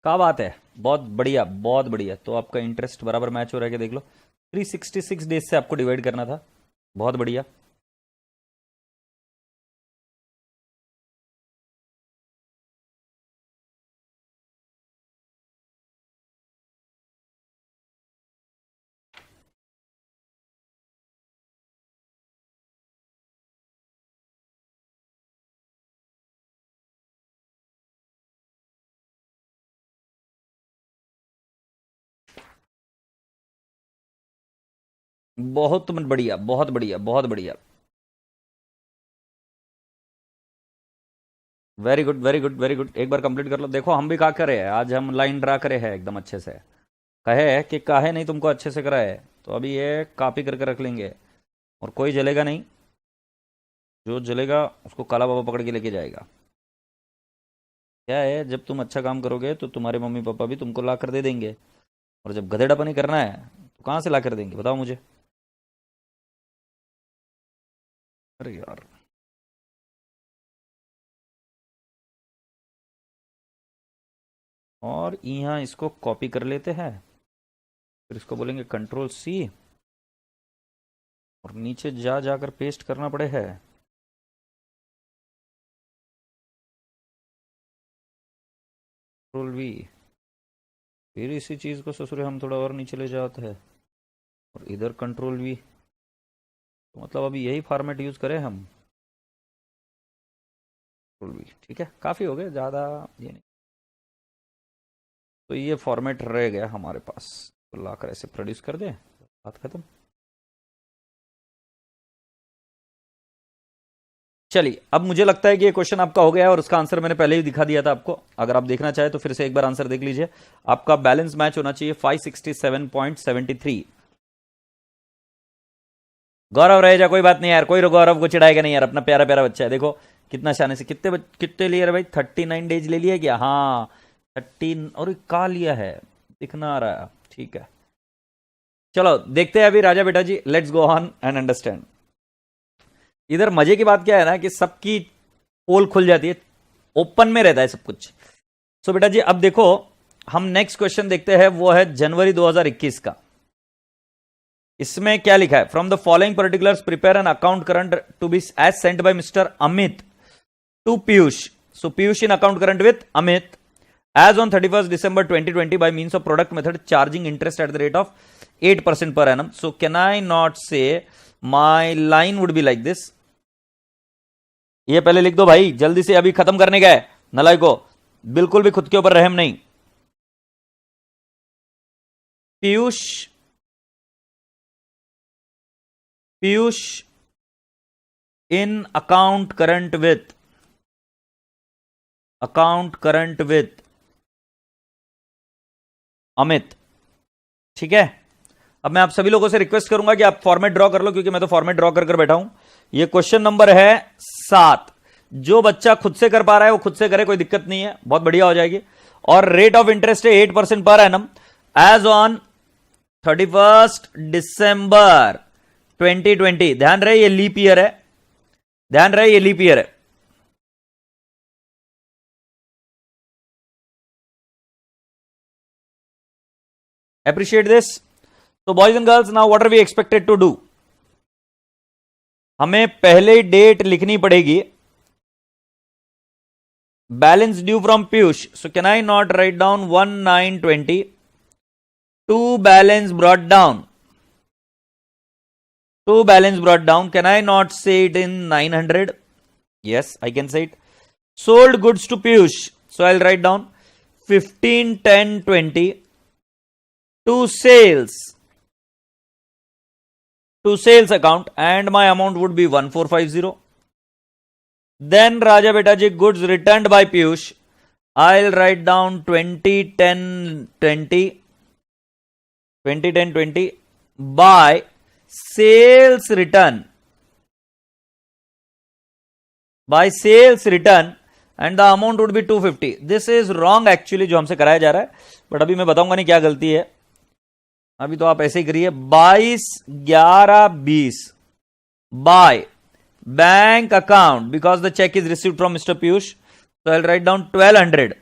क्या बात है, बहुत बढ़िया बहुत बढ़िया। तो आपका इंटरेस्ट बराबर मैच हो रहा है कि देख लो, 366 डेज से आपको डिवाइड करना था। बहुत बढ़िया। बहुत बढ़िया बहुत बढ़िया बहुत बढ़िया। Very good very good very good. एक बार कंप्लीट कर लो। देखो हम भी क्या करे हैं, आज हम लाइन ड्रा करे हैं एकदम अच्छे से। कहे कि काहे नहीं तुमको अच्छे से करा है, तो अभी ये कॉपी करके रख लेंगे और कोई जलेगा नहीं। जो जलेगा उसको काला बाबा पकड़ के लेके जाएगा। क्या है, जब तुम अच्छा काम करोगे तो तुम्हारे मम्मी पापा भी तुमको ला कर दे देंगे, और जब गधेड़ापनी करना है तो कहाँ से ला कर देंगे बताओ मुझे। अरे यार, और यहाँ इसको कॉपी कर लेते हैं, फिर इसको बोलेंगे कंट्रोल C, और नीचे जा जाकर पेस्ट करना पड़े है। कंट्रोल V, फिर इसी चीज को ससुरे हम थोड़ा और नीचे ले जाते हैं, और इधर कंट्रोल V। तो मतलब अभी यही फॉर्मेट यूज करें हम, कंट्रोल V। ठीक है, काफी हो गए, ज्यादा ये नहीं। तो ये फॉर्मेट रह गया हमारे पास, तो लाकर ऐसे प्रोड्यूस कर दे, बात खत्म। चलिए, अब मुझे लगता है कि ये क्वेश्चन आपका हो गया है, और उसका आंसर मैंने पहले ही दिखा दिया था आपको। अगर आप देखना चाहे तो फिर से एक बार आंसर देख लीजिए। आपका बैलेंस मैच होना चाहिए 567.73। गौरव रहेगा, कोई बात नहीं यार, कोई गौरव को चिढ़ाएगा नहीं यार, अपना प्यारा प्यारा बच्चा है। देखो कितना शाने से, कितने लिए भाई, 39 डेज ले लिया क्या? हाँ 13, और का लिया है, दिखना आ रहा है। ठीक है, चलो देखते हैं अभी राजा बेटा जी, let's go on and understand. इधर मजे की बात क्या है ना, कि सबकी पोल खुल जाती है, ओपन में रहता है सब कुछ। सो बेटा जी अब देखो, हम नेक्स्ट क्वेश्चन देखते हैं, वो है जनवरी 2021 का। इसमें क्या लिखा है, from the following particulars prepare an account current to be as sent by mister Amit to Piyush. So Piyush in account current with Amit as on 31st December 2020 by means of product method charging interest at the rate of 8% per annum. So can I not say my line would be like this? ये पहले लिख दो भाई जल्दी से, अभी खत्म करने का है नलाई को, बिल्कुल भी खुद के ऊपर रहम नहीं। Piyush Piyush in account current with Amit. ठीक है, अब मैं आप सभी लोगों से रिक्वेस्ट करूंगा कि आप फॉर्मेट ड्रॉ कर लो, क्योंकि मैं तो फॉर्मेट ड्रॉ कर बैठा हूं। ये क्वेश्चन नंबर है 7। जो बच्चा खुद से कर पा रहा है वो खुद से करे, कोई दिक्कत नहीं है, बहुत बढ़िया हो जाएगी। और रेट ऑफ इंटरेस्ट है 8% per annum as on 31st December 2020। ध्यान रहे ये लीप ईयर है, ध्यान रहे ये लीप ईयर है। Appreciate this. तो boys and girls, now what are we expected to do? हमें पहले डेट लिखनी पड़ेगी, balance due from Piyush. So can I not write down 1920 to balance brought down, can I not say it in 900? Yes, I can say it. Sold goods to Piyush, so I'll write down 15 10 20 to sales account, and my amount would be 1450. Then Raja beta ji, goods returned by Piyush, I'll write down 20 10 20 by sales return, and the amount would be 250. This is wrong actually जो हमसे कराया जा रहा है, but अभी मैं बताऊंगा नहीं क्या गलती है, अभी तो आप ऐसे ही करिए। 22/11/20 by bank account, because the check is received from Mr. Piyush, so I'll write down 1200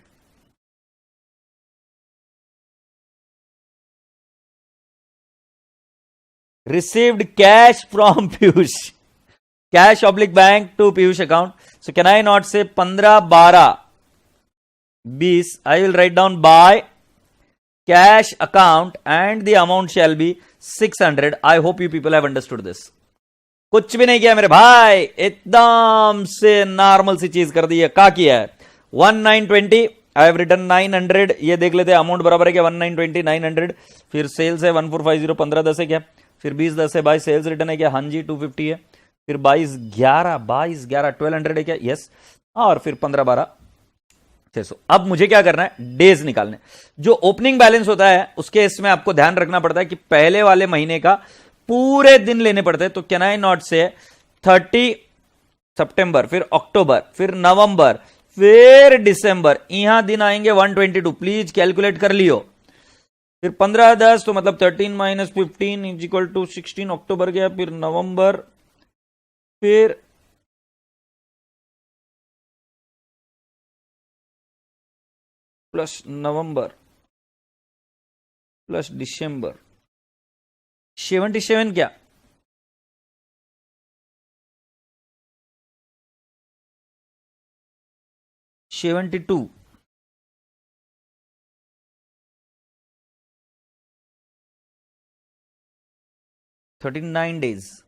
received cash from Piyush, cash oblique bank to Piyush account. So can I not say 15, 12, 20? I will write down by cash account and the amount shall be 600. I hope you people have understood this. कुछ भी नहीं किया मेरे भाई, एकदम से normal सी चीज कर दी है. क्या किया है? 1920, आई हैव रिटन 900. ये देख लेते हैं अमाउंट बराबर है क्या? 1920 900. फिर सेल्स है 1450, 1510 है क्या? फिर 2010 है. बाई सेल्स रिटर्न है क्या? हाँ जी 250 है. फिर 2211 1200 है क्या? यस. और फिर 1512 600. अब मुझे क्या करना है? डेज निकालने. जो ओपनिंग बैलेंस होता है उसके इसमें आपको ध्यान रखना पड़ता है कि पहले वाले महीने का पूरे दिन लेने पड़ते हैं. तो कैन आई नॉट से 30 सितंबर, फिर अक्टूबर, फिर नवंबर, फिर दिसंबर. यहां दिन आएंगे 122. प्लीज कैलकुलेट कर लियो. फिर 15-10 तो मतलब 13 माइनस 15 इज इक्वल टू 16. अक्टूबर गया, फिर नवंबर, फिर प्लस नवंबर प्लस दिसंबर. 77 क्या? 72. 39 days.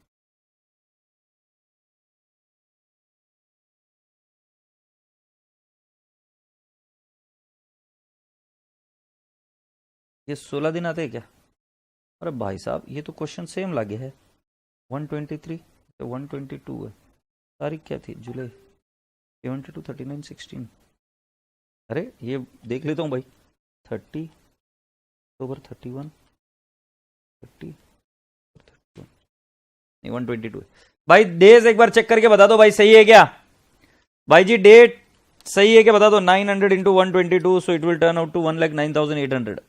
ये 16 दिन आते हैं क्या? अरे भाई साहब ये तो क्वेश्चन सेम लगे है. 123 तो 122 है. तारीख क्या थी? जुलाई. 72 39 16. अरे ये देख लेता हूँ भाई. 30 अक्टूबर 31 30 31 नहीं 122 है. भाई डेज एक बार चेक करके बता दो भाई, सही है क्या? भाई जी डेट सही है क्या बता दो. 900 into 122 so it will turn out to 1,09,800.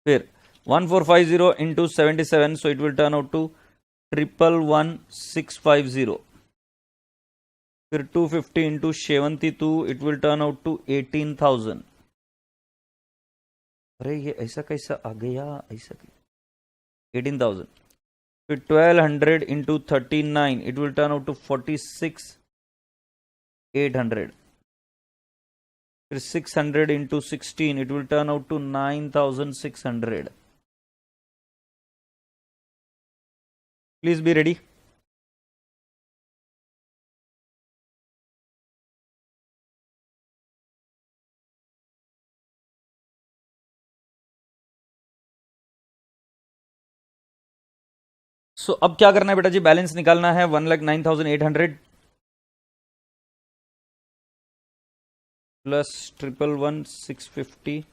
फिर 1450 into 77 so it will turn out to 1,11,650. फिर 250 into 72 it will turn out to 18,000. अरे ये ऐसा कैसा आ गया? ऐसा 18,000. फिर 1200 into 39 it will turn out to 46,800. फिर 600 into 16 it will turn out to 9,600. Please be ready. So अब क्या करना है बेटा जी? बैलेंस निकालना है 1,09,800 plus 1,11,650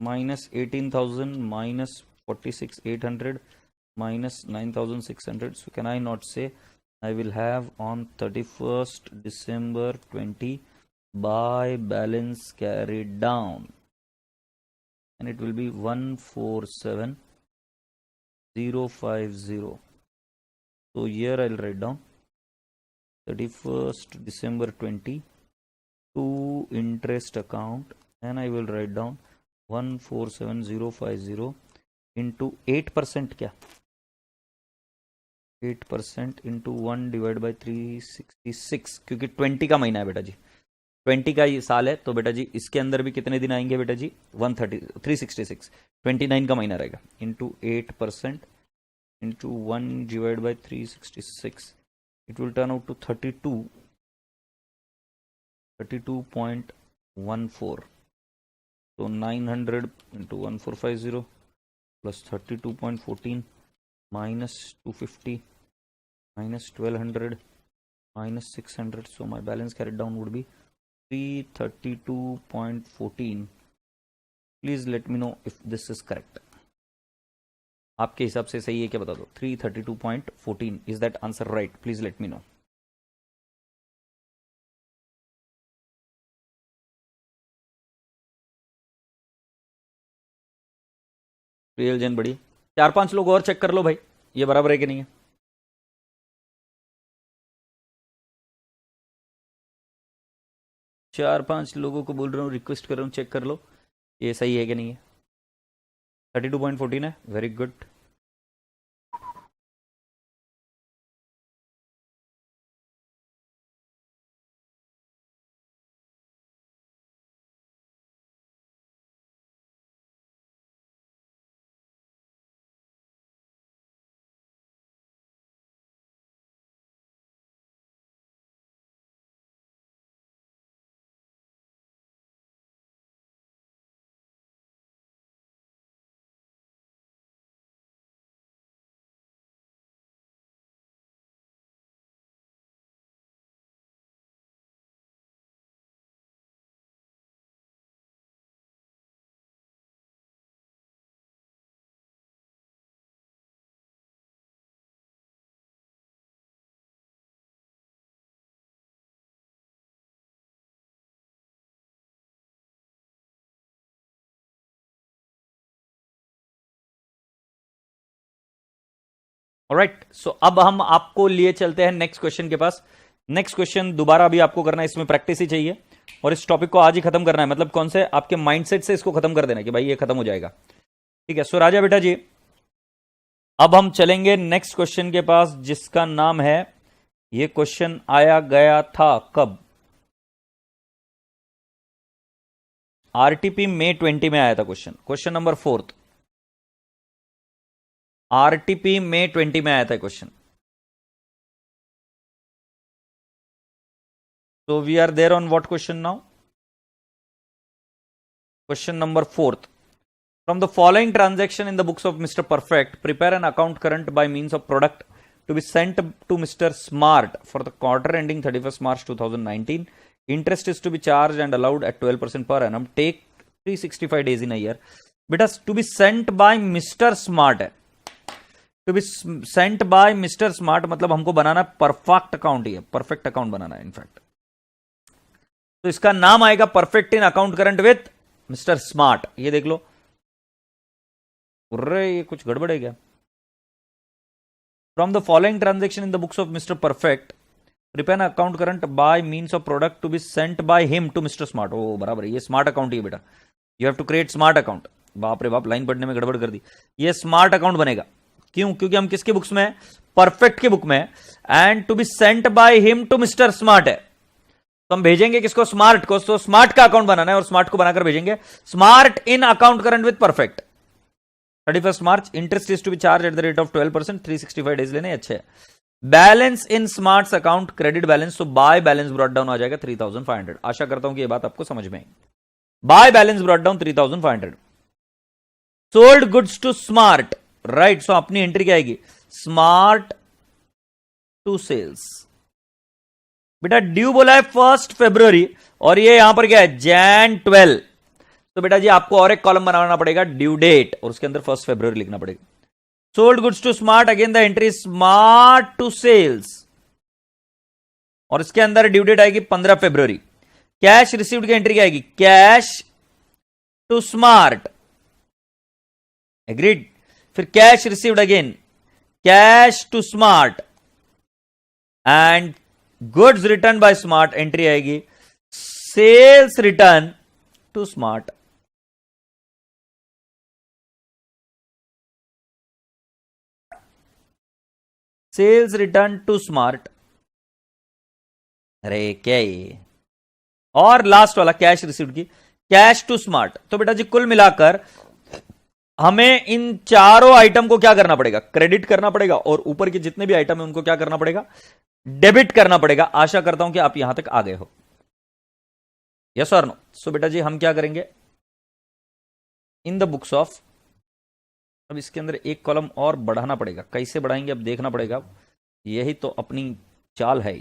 minus 18,000 minus 46,800 minus 9,600. So can I not say I will have on 31st December 20 by balance carried down, and it will be 147,050. So here I'll write down 31st December 20 to interest account, and I will write down 147,050 into 8% क्या? 8% into 1 divide by 366, क्योंकि 20 का महीना है बेटा जी. 20 का ये साल है तो बेटा जी इसके अंदर भी कितने दिन आएंगे बेटा जी? 366. 29 का महीना रहेगा. Into 8% into 1 divide by 366 it will turn out to 32.14. तो 900 into 1450 plus 32.14 minus 250 minus 1200 minus 600. So my balance carried down would be 332.14. Please let me know if this is correct. आपके हिसाब से सही है क्या बता दो. 332.14. Is that answer right? Please let me know. Real Jain बड़ी 4-5 लोग और चेक कर लो भाई, ये बराबर है कि नहीं है. चार पांच लोगों को बोल रहा हूँ, रिक्वेस्ट कर रहा हूँ, चेक कर लो ये सही है कि नहीं है. 32.14 है, वेरी गुड. ऑलराइट, सो अब हम आपको लिए चलते हैं नेक्स्ट क्वेश्चन के पास. नेक्स्ट क्वेश्चन दोबारा अभी आपको करना है, इसमें प्रैक्टिस ही चाहिए और इस टॉपिक को आज ही खत्म करना है. मतलब कौन से आपके माइंडसेट से इसको खत्म कर देना कि भाई ये खत्म हो जाएगा. ठीक है, सो राजा बेटा जी, अब हम चलेंगे नेक्स्ट क्वेश्चन के पास जिसका नाम है, ये क्वेश्चन आया गया था कब? आरटीपी May 20 में आया था question. Question number 4, RTP May 20 में आया था question. So we are there on what question now? Question number 4. From the following transaction in the books of Mr. Perfect, prepare an account current by means of product to be sent to Mr. Smart for the quarter ending 31st March 2019. Interest is to be charged and allowed at 12% per annum. Take 365 days in a year. बेटा to be sent by Mr. Smart है. To be sent by Mr. Smart मतलब हमको बनाना perfect account ही है, perfect account बनाना है in fact. तो इसका नाम आएगा Perfect in account current with mister Smart. ये देख लो, अरे ये कुछ गड़बड़ है क्या? From the following transaction in the books of mister Perfect, prepare account current by means of product to be sent by him to mister Smart. ओ बराबर, ये स्मार्ट अकाउंट ही है बेटा. You have to create Smart account. बाप रे बाप, line पढ़ने में गड़बड़ कर दी. ये स्मार्ट अकाउंट बनेगा. क्यों? क्योंकि हम किसके बुक्स में? परफेक्ट के बुक में. And to be sent by him to mister Smart है, तो हम भेजेंगे किसको? स्मार्ट को. तो स्मार्ट का अकाउंट बनाना है और स्मार्ट को बनाकर भेजेंगे. Smart in account current with Perfect 31st March. Interest is to be charged at the rate of 12%. 365 days लेने अच्छे. Balance in Smart account credit balance, तो बाय बैलेंस ब्रॉट डाउन आ जाएगा 3500. आशा करता हूं कि यह बात आपको समझ में आई. By balance brought down 3500. Sold goods to Smart, right. So अपनी एंट्री क्या आएगी? Smart to sales. बेटा ड्यू बोला है 1 फरवरी और ये यहां पर क्या है? Jan 12. तो बेटा जी आपको और एक कॉलम बनाना पड़ेगा, ड्यू डेट, और उसके अंदर 1 फरवरी लिखना पड़ेगा. Sold goods to Smart, again the entry Smart to sales और इसके अंदर ड्यू डेट आएगी 15 फरवरी. कैश रिसीव्ड की एंट्री क्या आएगी? Cash to Smart, agreed. फिर cash received again, cash to Smart. And goods return by Smart, entry आएगी sales return to Smart. Sales return to Smart. अरे क्या ये? और लास्ट वाला कैश रिसीव्ड की, कैश टू स्मार्ट. तो बेटा जी कुल मिलाकर हमें इन चारों आइटम को क्या करना पड़ेगा? क्रेडिट करना पड़ेगा और ऊपर के जितने भी आइटम है उनको क्या करना पड़ेगा? डेबिट करना पड़ेगा. आशा करता हूं कि आप यहां तक आ गए हो. यस और नो? सो बेटा जी हम क्या करेंगे इन द बुक्स ऑफ, अब इसके अंदर एक कॉलम और बढ़ाना पड़ेगा. कैसे बढ़ाएंगे अब देखना पड़ेगा, यही तो अपनी चाल है.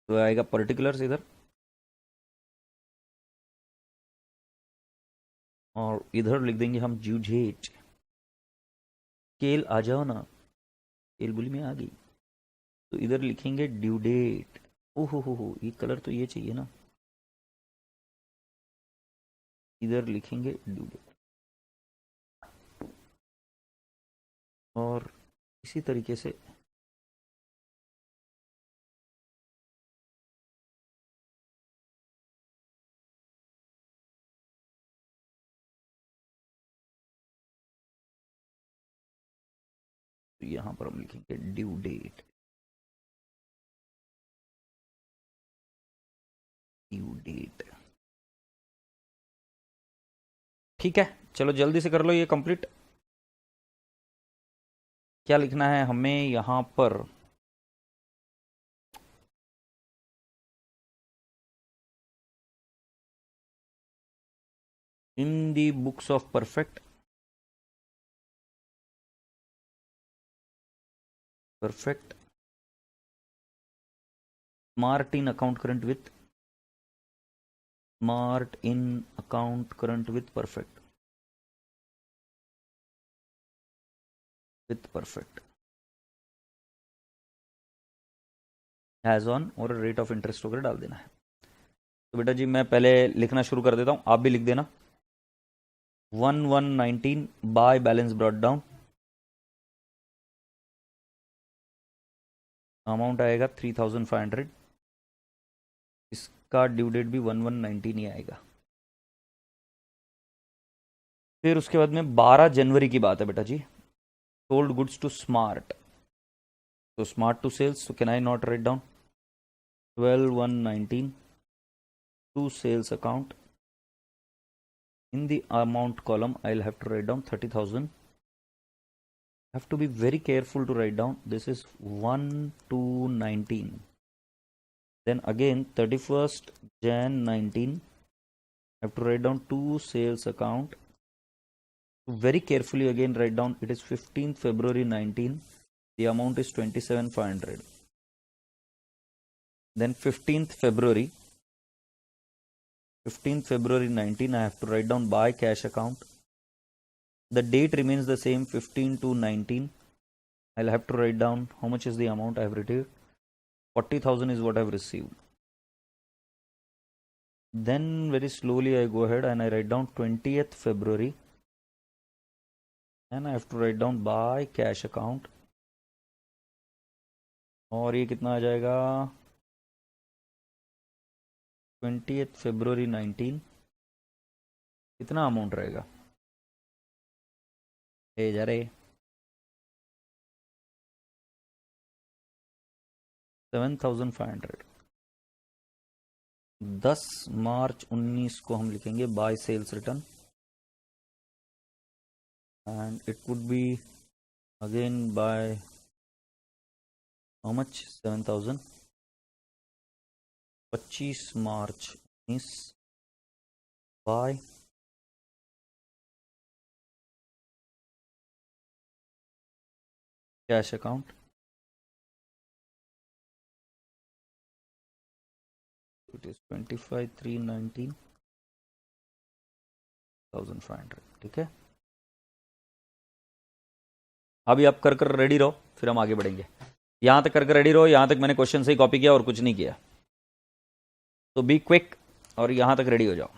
तो आएगा पर्टिकुलर्स इधर और इधर लिख देंगे हम जूझेट. केल आ जाओ ना, केल बुली में आ गई. तो इधर लिखेंगे ड्यू डेट. ओहो हो, ये कलर तो ये चाहिए ना. इधर लिखेंगे ड्यू डेट और इसी तरीके से तो यहां पर हम लिखेंगे ड्यू डेट, ड्यू डेट। ठीक है, चलो जल्दी से कर लो ये कंप्लीट। क्या लिखना है हमें यहां पर, in the books of Perfect, Perfect Smart in account current with, Smart in account current with Perfect, with Perfect as on और रेट ऑफ इंटरेस्ट वगैरह डाल देना है। तो बेटा जी मैं पहले लिखना शुरू कर देता हूं, आप भी लिख देना। 1119 bye balance brought down, amount आएगा 3500, इसका ड्यू डेट भी 1119 ही आएगा। फिर उसके बाद में 12 जनवरी की बात है बेटा जी, सोल्ड गुड्स टू स्मार्ट, तो Smart to sales, so can I not write down 12/1/19 to sales account? In the amount column I'll have to write down 30,000. I have to be very careful to write down, this is 1/2/19, then again 31st Jan 19, I have to write down to sales account, very carefully again write down it is 15th February 19, the amount is 27,500, then 15th February 19 I have to write down by cash account, the date remains the same 15/2/19, I'll have to write down how much is the amount I have received, 40,000 is what I have received. Then very slowly I go ahead and I write down 20th February and I have to write down by cash account, और ये कितना आ जाएगा 20th February 19, कितना amount रहेगा जा रहे 7,500। 10 मार्च 19 को हम लिखेंगे by sales return and it would be again by how much 7,000। 25 March 19 by cash account, it is 25/3/19 1,500। ठीक है, अभी आप कर कर रेडी रहो, फिर हम आगे बढ़ेंगे। यहां तक कर कर रेडी रहो, यहां तक मैंने क्वेश्चन से ही कॉपी किया और कुछ नहीं किया, तो बी क्विक और यहां तक रेडी हो जाओ।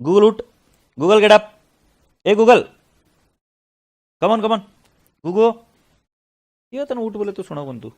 गूगल उठ, गूगल गेट अप, ए गूगल कमन कमन, गूगल ये तन उठ बोले तो सुना कौन तू।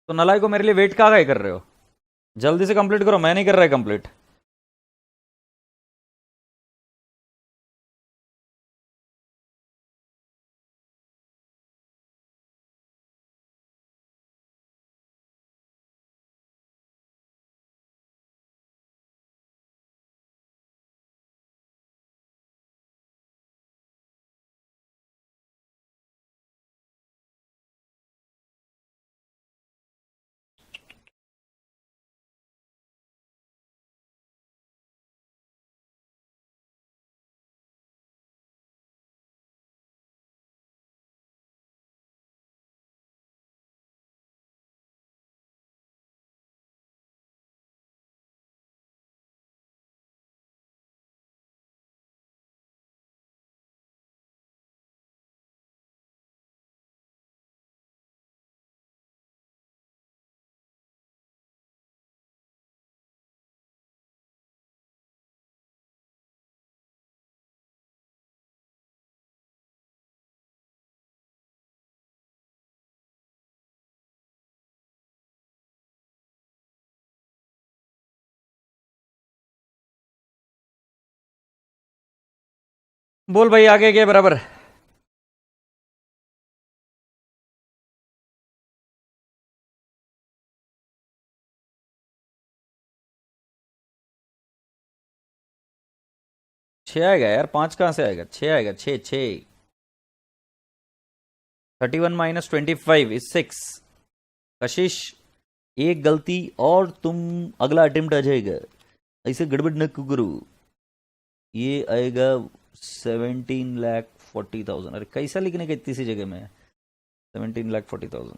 तो नलाई को मेरे लिए वेट कहाँ कर रहे हो? जल्दी से कंप्लीट करो, मैं नहीं कर रहा कंप्लीट। बोल भाई, आगे क्या बराबर? छः आएगा यार, पांच कहां से आएगा? छः आएगा, छः छः। 31 माइनस 25 इज 6। कशिश, एक गलती और तुम अगला अटेम्प्ट आ जाएगा। ऐसे गड़बड़ न करो। ये आएगा 17,40,000। अरे कैसा लिखने का इतनी सी जगह में? 17,40,000।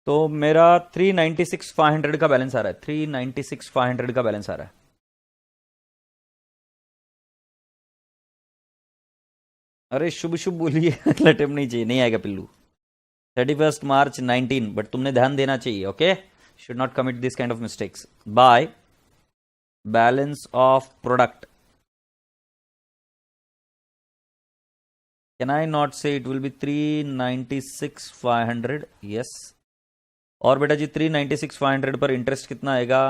तो मेरा 396,500 का बैलेंस आ रहा है। 396,500 का बैलेंस आ रहा है। अरे शुभ शुभ बोलिए। अगला टेम नहीं चाहिए, नहीं आएगा पिल्लू। 31 मार्च 19, बट तुमने ध्यान देना चाहिए, okay? Should not commit this kind of mistakes. By balance of product, can I not से इट विल बी 396,500? यस। और बेटा जी 396,500 पर इंटरेस्ट कितना आएगा?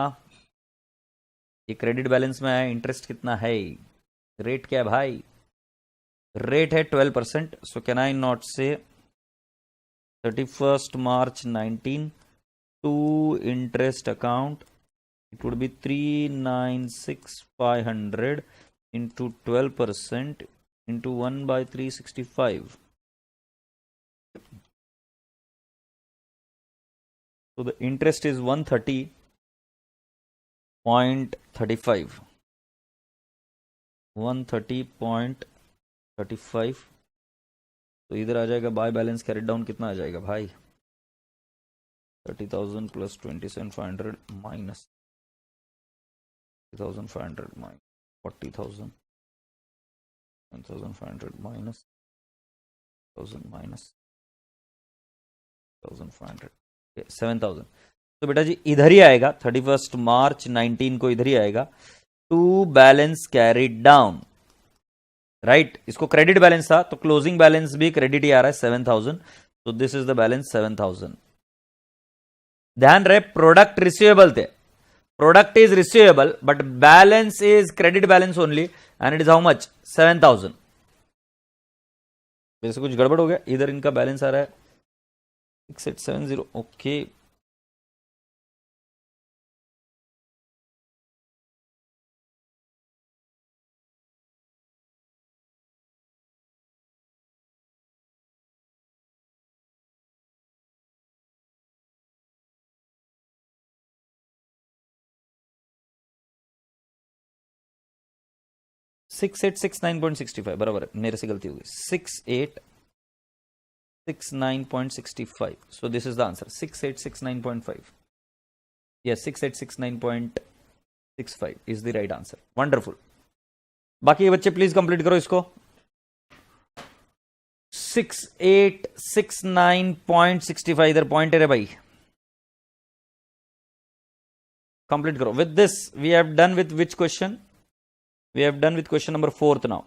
ये क्रेडिट बैलेंस में है, इंटरेस्ट कितना है? रेट क्या है भाई? रेट है 12%। सो कैन आई नॉट से 31 March 19 to interest account, it would be 396,500 into 12% into 1 by 365. So the interest is 130.35. 130.35। तो इधर आ जाएगा बाय बैलेंस कैरेट डाउन, कितना आ जाएगा भाई? 30,000 plus 27,500 minus 30,500 minus 40,000, 1,500 minus 1,000 minus 1,500, 7,000। तो बेटा जी इधर ही आएगा, 31 मार्च 19 को इधर ही आएगा। To balance carried down, right? इसको क्रेडिट बैलेंस था तो क्लोजिंग बैलेंस भी क्रेडिट ही आ रहा है 7,000। तो दिस इज द बैलेंस 7,000। ध्यान रहे प्रोडक्ट रिसीवेबल थे, Product is receivable, but balance is credit balance only, and it is how much? 7,000. वैसे कुछ गड़बड़ हो गया, इधर इनका बैलेंस आ रहा है 6870. ओके, $6869.65 बराबर है, मेरे से गलती होगी. 6869.65. So this is the answer. 6869.5. Yes, 6869.65 is the right answer. Wonderful. बाकी ये बच्चे प्लीज कंप्लीट करो इसको. 6869.65 इधर पॉइंट है भाई. कंप्लीट करो. With this we have done with which question? We have done with question number 4th now.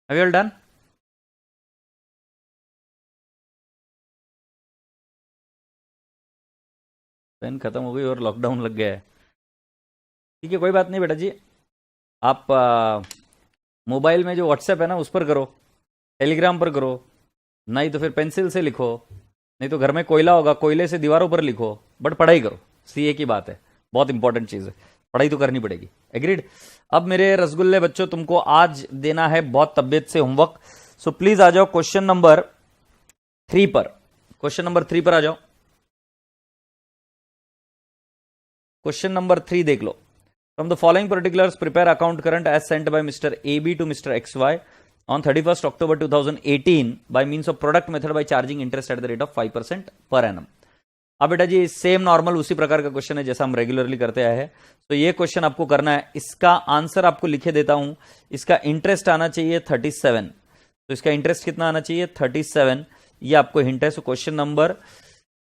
Have you all done? Pen खत्म हो गई और लॉकडाउन लग गया है. ठीक है, कोई बात नहीं बेटा जी. आप मोबाइल में जो व्हाट्सएप है ना उस पर करो, टेलीग्राम पर करो, नहीं तो फिर पेंसिल से लिखो, नहीं तो घर में कोयला होगा, कोयले से दीवारों पर लिखो, बट पढ़ाई करो. सीए की बात है, बहुत इंपॉर्टेंट चीज है, पढ़ाई तो करनी पड़ेगी. एग्रीड. अब मेरे रसगुल्ले बच्चों, तुमको आज देना है बहुत तबियत से होमवर्क. सो प्लीज आ जाओ क्वेश्चन नंबर 3 पर. क्वेश्चन नंबर 3 पर आ जाओ. क्वेश्चन नंबर 3 देख लो. From the following particulars prepare account current as sent by mister AB to mister XY on 31st October 2018 by means of product method by charging interest at the rate of 5% per annum. अब बेटा जी same normal उसी प्रकार का question है जैसा हम regularly करते आए हैं. तो ये क्वेश्चन आपको करना है. इसका आंसर आपको लिखे देता हूं. इसका इंटरेस्ट आना चाहिए 37. तो इसका इंटरेस्ट कितना आना चाहिए? 37. ये आपको हिंट है. सो क्वेश्चन नंबर,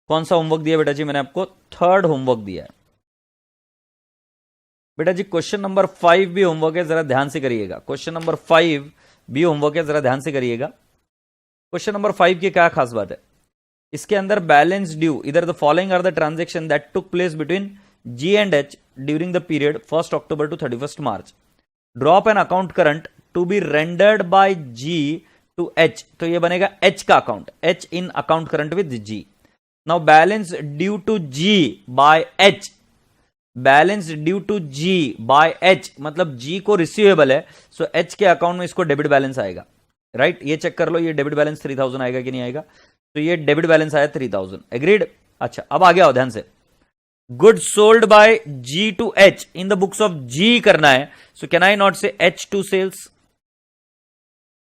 कौन सा होमवर्क दिया बेटा जी? मैंने आपको 3rd होमवर्क दिया है बेटा जी. क्वेश्चन नंबर 5 भी होमवर्क है, जरा ध्यान से करिएगा. क्वेश्चन नंबर 5 भी होमवर्क है, जरा ध्यान से करिएगा. क्वेश्चन नंबर 5 की क्या खास बात है? इसके अंदर बैलेंस ड्यू, इधर the following are the transaction that took place between G and H during the period 1st October to 31st March. Drop an account current to be rendered by G to H. तो ये बनेगा H का अकाउंट, H in account current with G. Now balance due to G by H, balance due to G by H मतलब G को receivable है. So H के account में इसको डेबिट बैलेंस आएगा. राइट, ये चेक कर लो, ये डेबिट बैलेंस 3000 आएगा कि नहीं आएगा. तो ये डेबिट बैलेंस आया 3000. एग्रीड. अच्छा, अब आगे आओ ध्यान से. Good sold by G to H in the books of G करना है. So can I not say H to sales?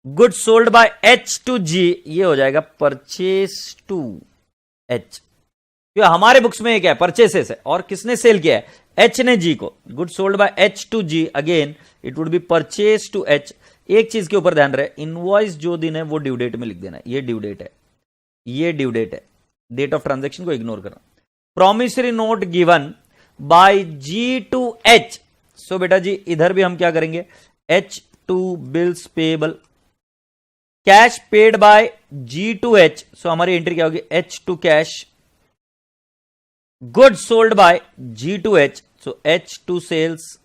Good sold by H to G, ये हो जाएगा परचेस टू H. तो हमारे बुक्स में क्या है? परचेसेस है. और किसने सेल किया है? H ने G को. Good sold by H to G, again it would be purchase to H. एक चीज के ऊपर ध्यान रहे, इनवॉइस जो दिन है वो ड्यू डेट में लिख देना है. ये ड्यू डेट है, ये ड्यू डेट है. डेट ऑफ ट्रांजैक्शन को इग्नोर करना. Promissory note given by G to H. So बेटा जी इधर भी हम क्या करेंगे? H to bills payable. Cash paid by G to H. So हमारी एंट्री क्या होगी? H to cash. Good sold by G to H. So H to sales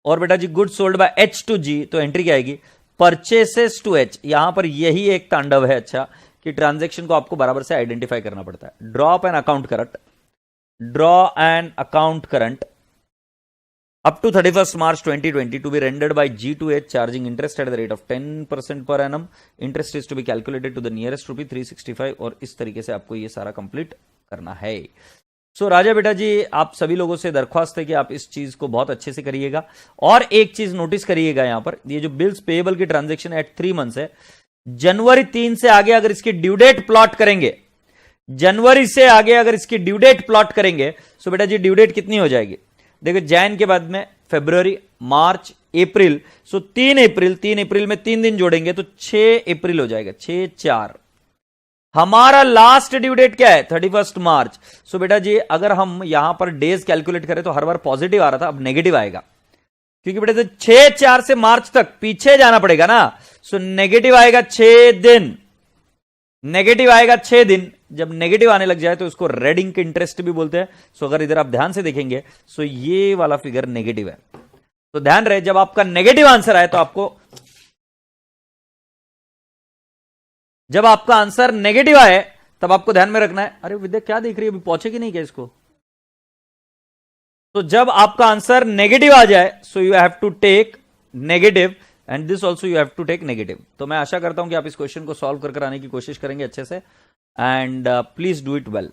और बेटा जी good sold by H to जी, तो एंट्री क्या आएगी? Purchases to H. यहां पर यही एक तांडव है अच्छा कि ट्रांजैक्शन को आपको बराबर से आइडेंटिफाई करना पड़ता है। Drop an account current, draw an account current up to 31st March 2020 to be rendered by G2H charging interest at the rate of 10% per annum. Interest is to be calculated to the nearest rupee 365 और इस तरीके से आपको ये सारा complete करना है। सो राजा बेटा जी, आप सभी लोगों से दरख्वास्त है कि आप इस चीज को बहुत अच्छे से करिएगा। और एक चीज नोटिस करिएगा, यहां पर ये जो बिल्स पेएबल की ट्रांजेक्शन एट 3 मंथ्स है, जनवरी 3 से आगे अगर इसकी ड्यू डेट प्लॉट करेंगे, जनवरी से आगे अगर इसकी ड्यू डेट प्लॉट करेंगे, सो बेटा जी ड्यू डेट कितनी हो जाएगी? देखो जैन के बाद में फरवरी, मार्च, अप्रैल, सो 3 अप्रैल में 3 दिन जोड़ेंगे तो 6 अप्रैल हो जाएगा। 6/4 हमारा लास्ट ड्यू डेट क्या है? 31 मार्च। सो बेटा जी अगर हम यहां पर डेज कैलकुलेट करें तो हर बार पॉजिटिव आ रहा था, अब नेगेटिव आएगा, क्योंकि बेटा 6/4 से मार्च तक पीछे जाना पड़ेगा ना। सो नेगेटिव आएगा 6 दिन, नेगेटिव आएगा 6 दिन। जब नेगेटिव आने लग जाए तो उसको रेड इंक इंटरेस्ट भी बोलते हैं। सो अगर इधर आप ध्यान से देखेंगे, सो ये वाला फिगर नेगेटिव है, तो ध्यान रहे जब आपका नेगेटिव आंसर आए तो आपको, जब आपका आंसर नेगेटिव आए तब आपको ध्यान में रखना है, अरे विद्या क्या देख रही है, अभी पहुंचेगी नहीं क्या इसको? तो जब आपका आंसर नेगेटिव आ जाए, so you have to take negative and this also you have to take negative. तो मैं आशा करता हूं कि आप इस क्वेश्चन को सॉल्व कर आने की कोशिश करेंगे अच्छे से, and please do it well.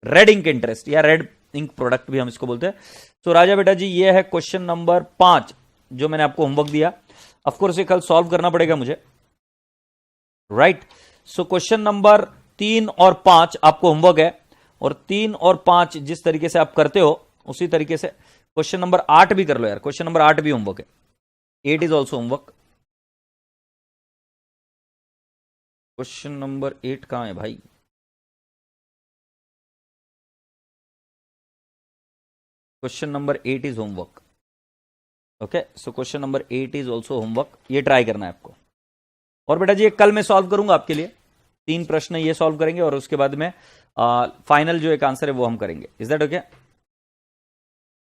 Red ink interest या रेड इंक प्रोडक्ट भी हम इसको बोलते हैं। तो राजा बेटा जी ये है क्वेश्चन नंबर 5 जो मैंने आपको होमवर्क दिया। ऑफकोर्स ये कल सॉल्व करना पड़ेगा मुझे, राइट। सो क्वेश्चन नंबर 3 और 5 आपको होमवर्क है, और 3 और 5 जिस तरीके से आप करते हो उसी तरीके से क्वेश्चन नंबर 8 भी कर लो यार। क्वेश्चन नंबर 8 भी होमवर्क है, 8 is also homework. Question number 8 कहां है भाई? Question number 8 is homework, okay. So question number 8 is also homework, ये ट्राई करना है आपको। और बेटा जी ये कल मैं सॉल्व करूंगा आपके लिए, 3 प्रश्न ये सॉल्व करेंगे और उसके बाद में फाइनल जो एक आंसर है वो हम करेंगे। Is that okay?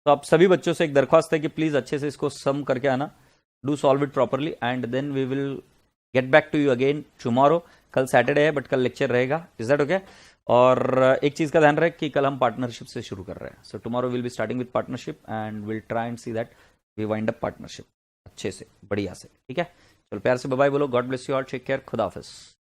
तो आप सभी बच्चों से एक दरख्वास्त है कि प्लीज अच्छे से इसको सम करके आना, do solve it properly, and then we will get back to you again tomorrow. कल सैटरडे है बट कल लेक्चर रहेगा। Is that okay? और एक चीज का ध्यान रहे कि कल हम पार्टनरशिप से शुरू कर रहे हैं। So tomorrow will be starting with partnership and will try and see that we wind up partnership अच्छे से, बढ़िया से, ठीक है। चलो प्यार से बाय बाय बोलो, God bless you all, take care, खुदा हाफिज।